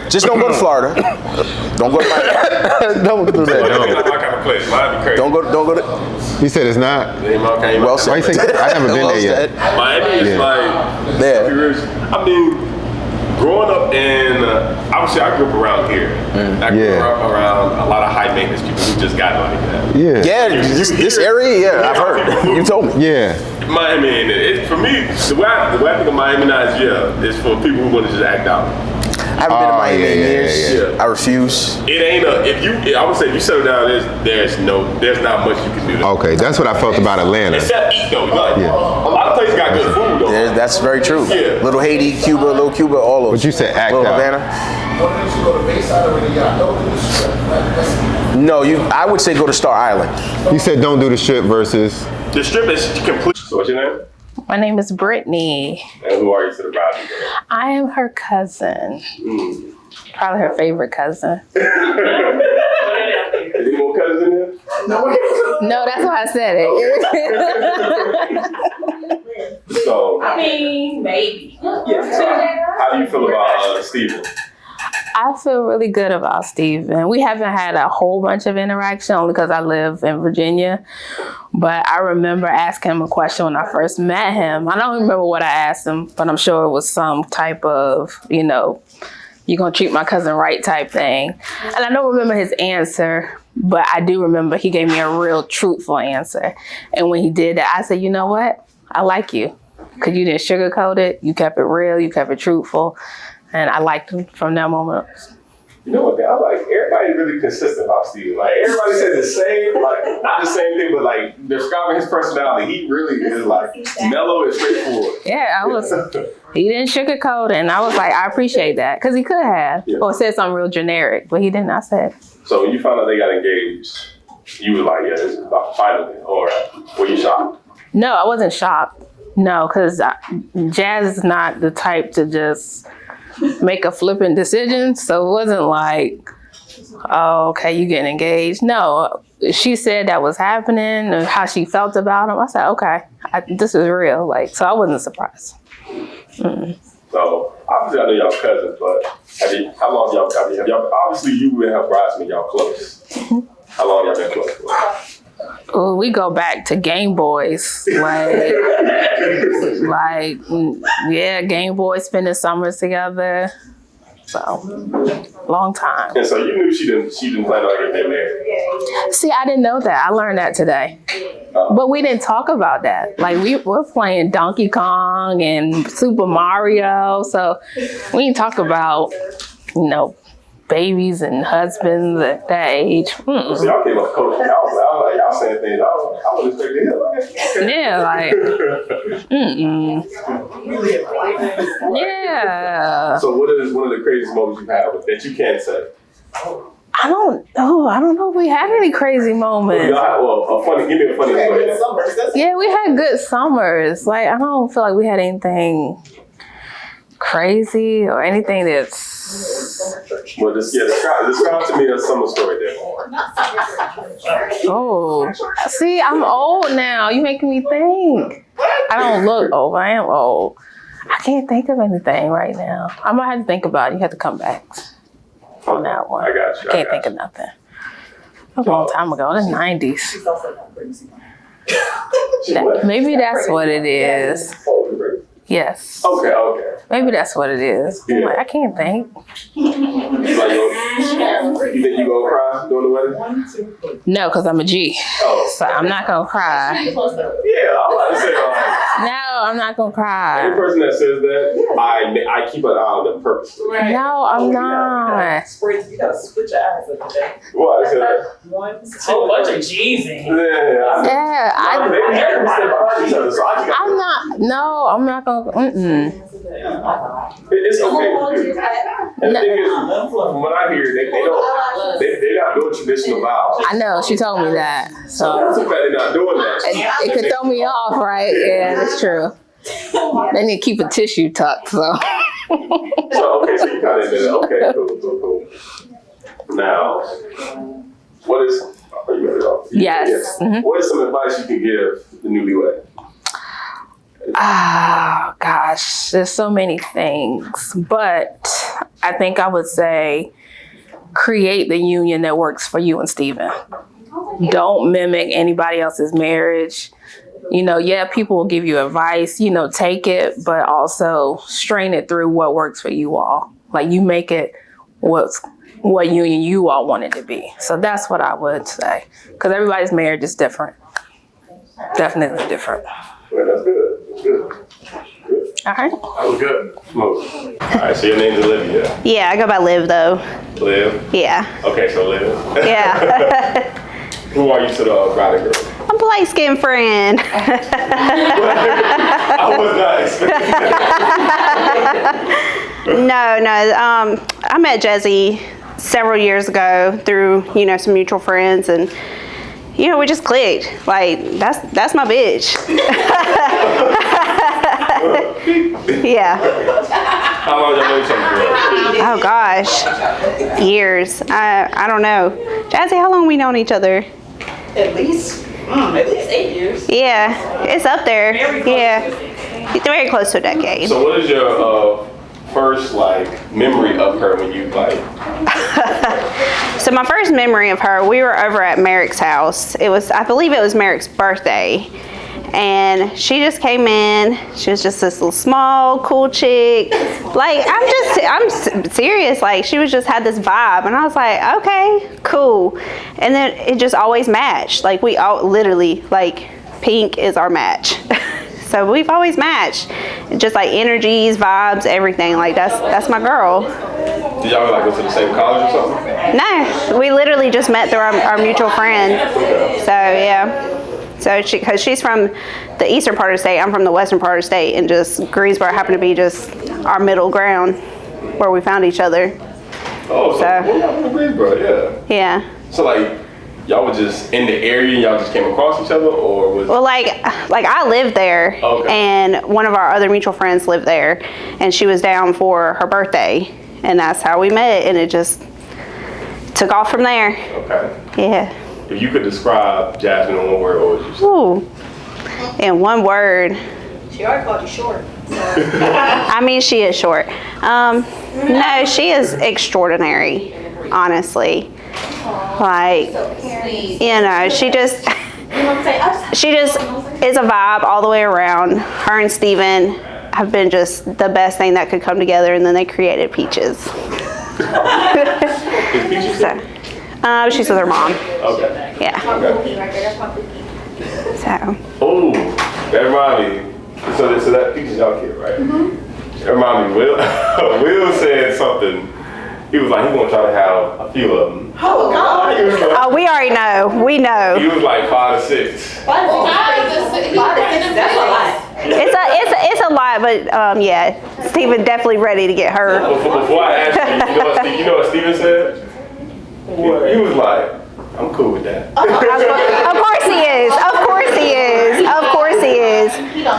Just don't go to Florida. Don't go to Miami. Don't do that. That's my kind of place. Miami crazy. Don't go to. You said it's not? Well said. Why you say, I haven't been there yet. Miami is like, I mean, growing up in, obviously I grew up around here. I grew up around a lot of high maintenance people who just got like that. Yeah, this area, yeah, I've heard. You told me. Yeah. Miami, and for me, the way I think of Miami now is for people who want to just act out. I haven't been to Miami in years. I refuse. It ain't I would say if you settle down, there's not much you can do. Okay, that's what I felt about Atlanta. Except eat though. Like, a lot of places got good food though. That's very true. Yeah. Little Haiti, Cuba, Little Cuba, all those. But you said act Little out. Havana. What makes you go to Bayside or when you got no strip? No, I would say go to Star Island. You said don't do the strip versus. The strip is complete. So what's your name? My name is Brittany. And who are you to the rising girl? I am her cousin. Probably her favorite cousin. Any more cousins in here? No, that's why I said it. So, I mean, maybe. how do you feel about Steven? I feel really good about Steven. We haven't had a whole bunch of interaction only because I live in Virginia. But I remember asking him a question when I first met him. I don't remember what I asked him, but I'm sure it was some type of, you know, you're going to treat my cousin right type thing. And I don't remember his answer, but I do remember he gave me a real truthful answer. And when he did that, I said, you know what? I like you because you didn't sugarcoat it. You kept it real. You kept it truthful. And I liked him from that moment. You know what? I like everybody really consistent about Steven. Like everybody said the same, like not the same thing, but like describing his personality. He really is like mellow and straightforward. Yeah, he didn't sugarcoat it, and I was like, I appreciate that because he could have or said something real generic, but he didn't. I said. So when you found out they got engaged, you was like, yeah, this is about finally, or were you shocked? No, I wasn't shocked. No, because Jazz is not the type to just make a flippant decision. So it wasn't like, oh, okay, you getting engaged. No, she said that was happening and how she felt about him. I said, okay, this is real. Like, so I wasn't surprised. So obviously I know y'all cousins, but how long y'all obviously you and her bridesmaid, y'all close. How long y'all been close for? Oh, we go back to Game Boys, yeah, Game Boys, spending summers together. So, long time. And so you knew she didn't plan on getting married. See, I didn't know that. I learned that today. But we didn't talk about that. Like we're playing Donkey Kong and Super Mario, so we didn't talk about, babies and husbands at that age. See, y'all came up coaching. Y'all saying things I wouldn't expect to hear. Yeah, like, yeah. So what is one of the craziest moments you've had that you can't say? I don't know if we had any crazy moments. Give me a funny story. Yeah, we had good summers. Like, I don't feel like we had anything crazy or anything that's... Well, describe to me a summer story there. Oh, see, I'm old now. You making me think. I don't look old. I am old. I can't think of anything right now. I might have to think about it. You have to come back on that one. I got you. I can't think of nothing. That was a long time ago. In the 90s. Maybe that's what it is. Yes. Okay. Maybe that's what it is. Yeah. I'm like, I can't think. You think you gonna cry during the wedding? No, because I'm a G. Oh. So I'm not going to cry. Yeah, I'm about to say No, I'm not going to cry. any person that says that, I keep an eye on them purposely. No, I'm not. You gotta switch your eyes up today. What? I said, Whole bunch of G's in here. Yeah, I'm not. No, I'm not going to. It's okay. And the thing is, from what I hear, they're not doing traditional vows. I know, she told me that. So that's the fact they're not doing that. It could throw me off, right? Yeah, that's true. They need to keep a tissue tucked, so. So you kind of did it. Okay, cool. Now, what is? Are you ready? Yes. Mm-hmm. What is some advice you can give the newlywed? Ah, gosh, there's so many things, but I think I would say create the union that works for you and Steven. Don't mimic anybody else's marriage. Yeah, people will give you advice, take it, but also strain it through what works for you all. Like you make it what union you all want it to be. So that's what I would say. Because everybody's marriage is different. Definitely different. Well, that's good. All right. That was good. All right, so your name's Olivia. Yeah, I go by Liv though. Liv? Yeah. Okay, so Liv. Yeah. Who are you to the bride girl? I'm a light skinned friend. I was not expecting that. No. I met Jesse several years ago through, some mutual friends, and we just clicked. Like that's my bitch. Yeah. How long y'all know each other for? Oh gosh, years. I don't know. Jazzy, how long we known each other? At least 8 years. Yeah, it's up there. Yeah, very close to a decade. So what is your first memory of her when you So my first memory of her, we were over at Merrick's house. I believe it was Merrick's birthday. And she just came in. She was just this little small, cool chick. I'm serious. She was just had this vibe. And I was like, okay, cool. And then it just always matched. We all literally, pink is our match. So we've always matched. Just energies, vibes, everything. That's my girl. Did y'all go to the same college or something? No, we literally just met through our mutual friend. So yeah. So because she's from the eastern part of the state, I'm from the western part of the state, and just Greensboro happened to be just our middle ground where we found each other. Oh, so from Greensboro, yeah. Yeah. So y'all were just in the area and y'all just came across each other, or was? Well, I lived there, and one of our other mutual friends lived there, and she was down for her birthday, and that's how we met, and it just took off from there. Okay. Yeah. If you could describe Jasmine in one word, what would you say? Ooh, in one word. She already called you short. I mean, she is short. No, she is extraordinary, honestly. She just is a vibe all the way around. Her and Steven have been just the best thing that could come together, and then they created Peaches. She's with her mom. Okay. Yeah. Okay. So. Oh, that reminds me. So that Peaches y'all kid, right? Mm-hmm. That reminds me. Will said something. He was like, he's gonna try to have a few of them. Oh God. We already know. We know. He was like 5 to 6. 5 to 6. That's a lot. It's a lot, but yeah, Steven definitely ready to get her. Before I ask you know what Steven said? He was like, I'm cool with that. Of course he is. Of course he is. Of course he is.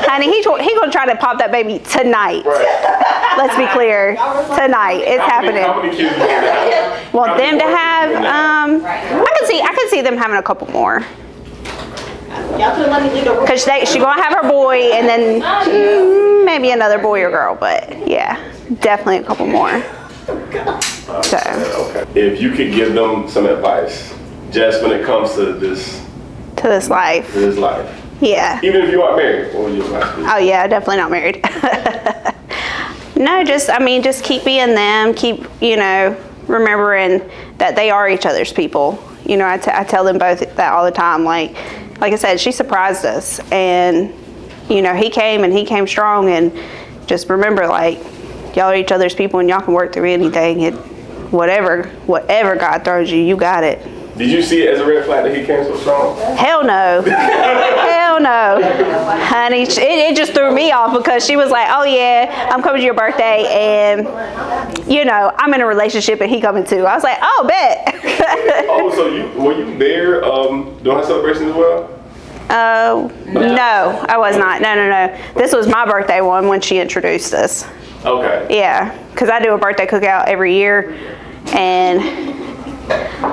Honey, he gonna try to pop that baby tonight. Right. Let's be clear. Tonight. It's happening. How many kids do you have? Want them to have I could see them having a couple more. Cause she gonna have her boy and then maybe another boy or girl, but yeah, definitely a couple more. So. Okay. If you could give them some advice, just when it comes to this life, Yeah. Even if you aren't married, what would your advice be? Oh yeah, definitely not married. No, just keep being them. Keep, remembering that they are each other's people. I tell them both that all the time. Like I said, she surprised us, and he came strong, and just remember, like, y'all are each other's people, and y'all can work through anything. Whatever God throws you, you got it. Did you see it as a red flag that he came so strong? Hell no. Hell no. Honey, it just threw me off because she was like, oh yeah, I'm coming to your birthday and, I'm in a relationship and he coming too. I was like, oh, bet. Oh, so were you there during her celebration as well? No, I was not. No. This was my birthday one when she introduced us. Okay. Yeah, because I do a birthday cookout every year, and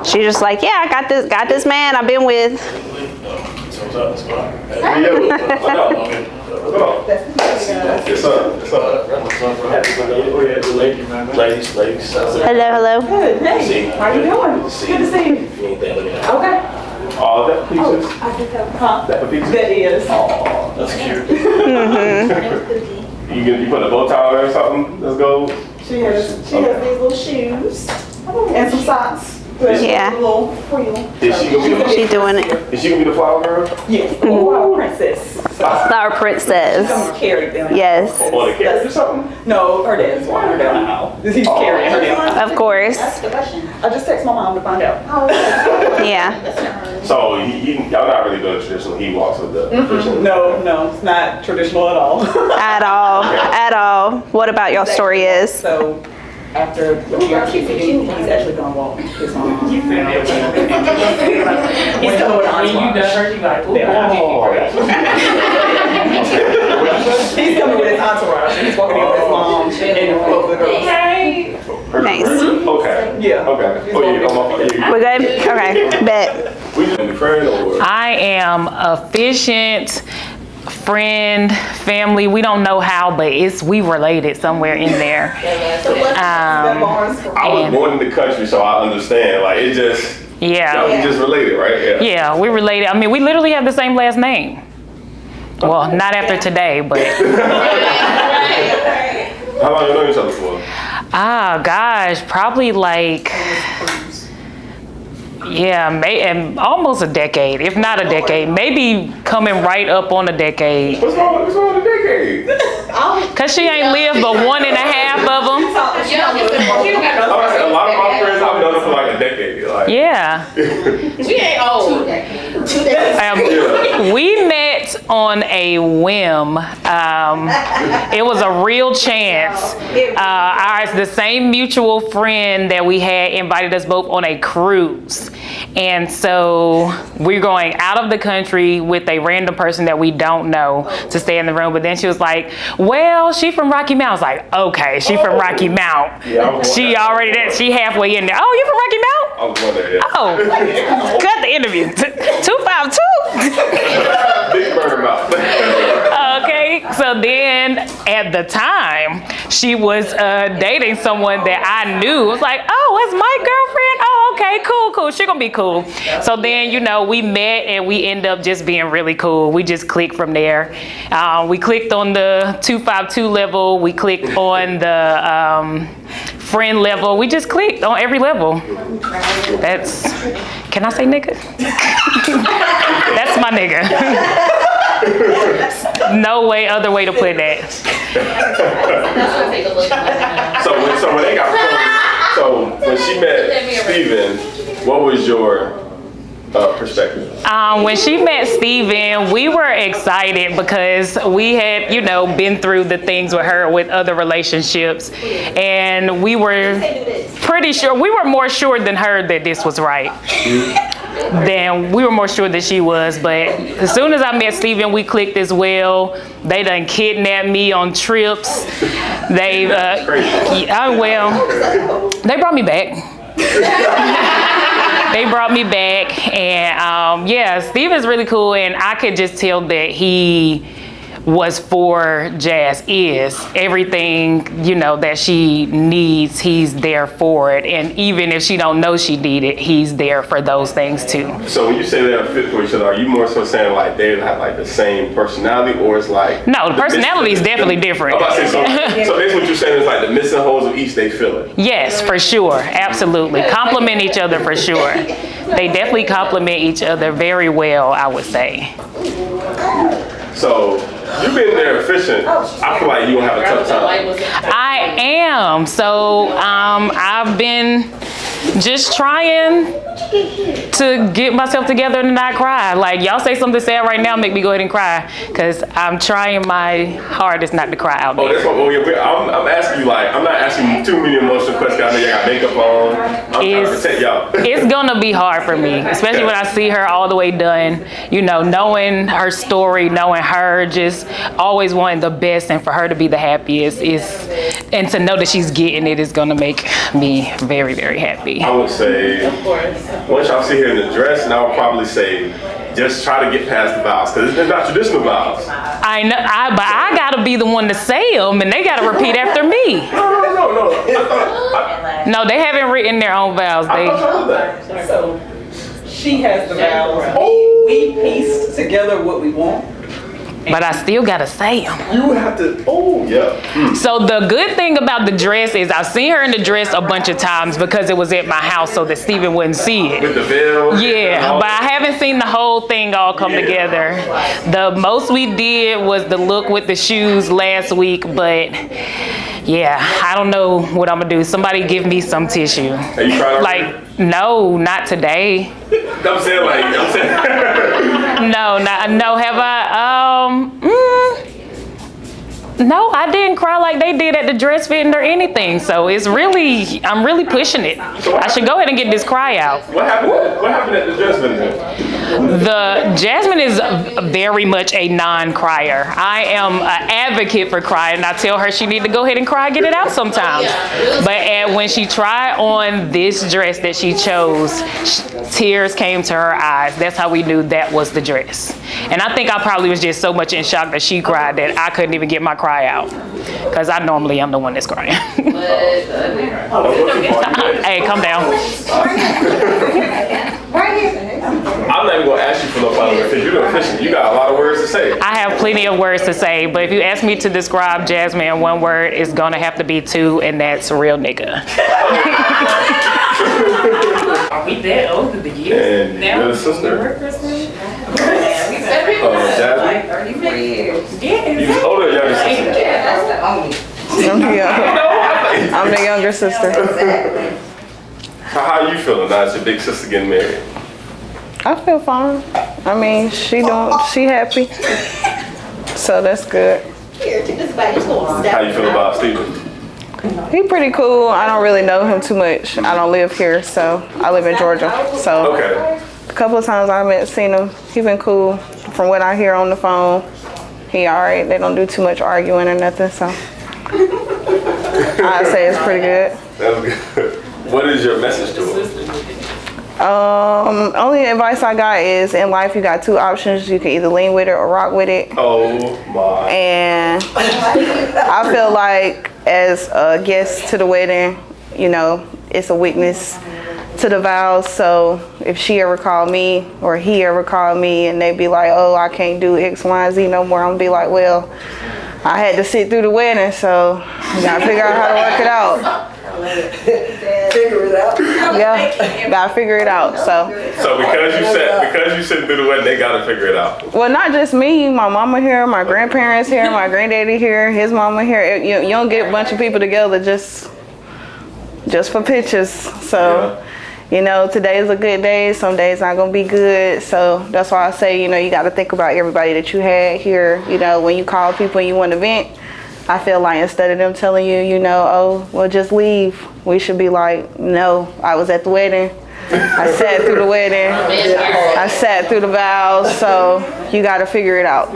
she's just like, yeah, I got this man I've been with. Hello. Good. Hey, how you doing? Good to see you. Okay. Oh, that peaches? That for peaches? That is. Oh, that's cute. You put a bow tie on her or something? Let's go. She has these little shoes and some socks. Yeah. Is she gonna be She's doing it. Is she gonna be the flower girl? Yes. Flower princess. Flower princess. She's carrying them. Yes. Or the carrot or something? No, her dad's walking her down the aisle. He's carrying her down. Of course. I just text my mom to find out. Yeah. So y'all not really doing traditional. He walks with the traditional. No, it's not traditional at all. At all. What about your story is? So after he's actually gonna walk his mom. He's coming with He's coming with his entourage. He's walking in with his mom and the flow of the girls. Nice. Okay. Yeah. Okay. We good? Okay. Bet. We just a friend or? I am efficient, friend, family. We don't know how, but we related somewhere in there. I was born in the country, so I understand. Like it just. Yeah. We just related, right? Yeah, we related. I mean, we literally have the same last name. Well, not after today, but. How long you know each other for? Gosh, probably like. Yeah, almost a decade, if not a decade. Maybe coming right up on a decade. What's wrong with a decade? Because she ain't lived but 1.5 of them. A lot of my friends I've known for like a decade. Like. Yeah. We ain't old. 2 days. We met on a whim. It was a real chance. The same mutual friend that we had invited us both on a cruise. And so we're going out of the country with a random person that we don't know to stay in the room. But then she was like, well, she from Rocky Mount. I was like, okay, she from Rocky Mount. Yeah, she already there. She halfway in there. Oh, you from Rocky Mount? I was wondering, yeah. Oh, cut the interview. 252. Big burn mouth. Okay, so then at the time, she was dating someone that I knew. It was like, oh, that's my girlfriend? Oh, okay, cool. She gonna be cool. So then, we met and we end up just being really cool. We just clicked from there. We clicked on the 252 level. We clicked on the friend level. We just clicked on every level. Can I say nigga? That's my nigga. No other way to put that. So when they got proposed, so when she met Steven, what was your perspective? When she met Steven, we were excited because we had, been through the things with her with other relationships, and we were pretty sure, we were more sure than her that this was right. Then we were more sure that she was, but as soon as I met Steven, we clicked as well. They done kidnapped me on trips. They, they brought me back. They brought me back, and Steven's really cool, and I could just tell that he was for Jazz is everything, you know, that she needs, he's there for it. And even if she don't know she need it, he's there for those things too. So when you say they're fit for each other, are you more so saying like they have like the same personality, or it's like no, the personality is definitely different. I'm about to say, so basically what you're saying is like the missing holes of each they fill it. Yes, for sure, absolutely. Complement each other for sure. They definitely complement each other very well, I would say. So you've been there efficient. I feel like you gonna have a tough time. I am. So I've been just trying to get myself together and not cry. Like y'all say something sad right now, make me go ahead and cry, because I'm trying my hardest not to cry out there. Oh, that's what I'm asking you. Like, I'm not asking you too many emotional questions. I know you got makeup on. I'm trying to protect y'all. It's gonna be hard for me, especially when I see her all the way done. You know, knowing her story, knowing her, just always wanting the best, and for her to be the happiest and to know that she's getting it is gonna make me very, very happy. I would say, once y'all see her in the dress, and I would probably say, just try to get past the vows, because it's not traditional vows. I know, but I gotta be the one to say them, and they gotta repeat after me. No. No, they haven't written their own vows. So she has the vows. We pieced together what we want. But I still gotta say them. You have to, So the good thing about the dress is I've seen her in the dress a bunch of times because it was at my house so that Steven wouldn't see it. With the veil. Yeah, but I haven't seen the whole thing all come together. The most we did was the look with the shoes last week, but yeah, I don't know what I'm gonna do. Somebody give me some tissue. Are you trying to like, no, not today. I'm saying No, have I? No, I didn't cry like they did at the dress fitting or anything. So it's really, I'm really pushing it. I should go ahead and get this cry out. What happened at the dress fitting? The Jasmine is very much a non-crier. I am an advocate for crying. I tell her she need to go ahead and cry, get it out sometimes. But when she tried on this dress that she chose, tears came to her eyes. That's how we knew that was the dress. And I think I probably was just so much in shock that she cried that I couldn't even get my cry out. Because I normally am the one that's crying. Hey, calm down. I'm not even gonna ask you for no final word because you're the official. You got a lot of words to say. I have plenty of words to say, but if you ask me to describe Jasmine in one word, it's gonna have to be two, and that's real nigga. Are we that old in the years? And you're the sister. Jasmine? Like 34 years. You was older or younger sister? Yeah, that's the only. I'm the younger sister. So how are you feeling now that your big sister getting married? I feel fine. I mean, she happy. So that's good. How you feel about Steven? He pretty cool. I don't really know him too much. I don't live here, so I live in Georgia. So a couple of times I've seen him. He been cool. From what I hear on the phone, he alright. They don't do too much arguing or nothing, so I'd say it's pretty good. That's good. What is your message to him? Only advice I got is in life you got two options. You can either lean with it or rock with it. Oh my. And I feel like as a guest to the wedding, you know, it's a witness to the vows. So if she ever called me or he ever called me and they be like, oh, I can't do X, Y, and Z no more, I'm gonna be like, well, I had to sit through the wedding, so you gotta figure out how to work it out. Figure it out. Yeah, gotta figure it out. So because you sit through the wedding, they gotta figure it out. Well, not just me. My mama here, my grandparents here, my granddaddy here, his mama here. You don't get a bunch of people together just for pictures. So, you know, today's a good day. Some days not gonna be good. So that's why I say, you know, you got to think about everybody that you had here. You know, when you call people and you want to vent, I feel like instead of them telling you, you know, oh, well, just leave, we should be like, no, I was at the wedding. I sat through the wedding. I sat through the vows. So you got to figure it out.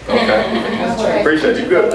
Okay. Appreciate you. Good.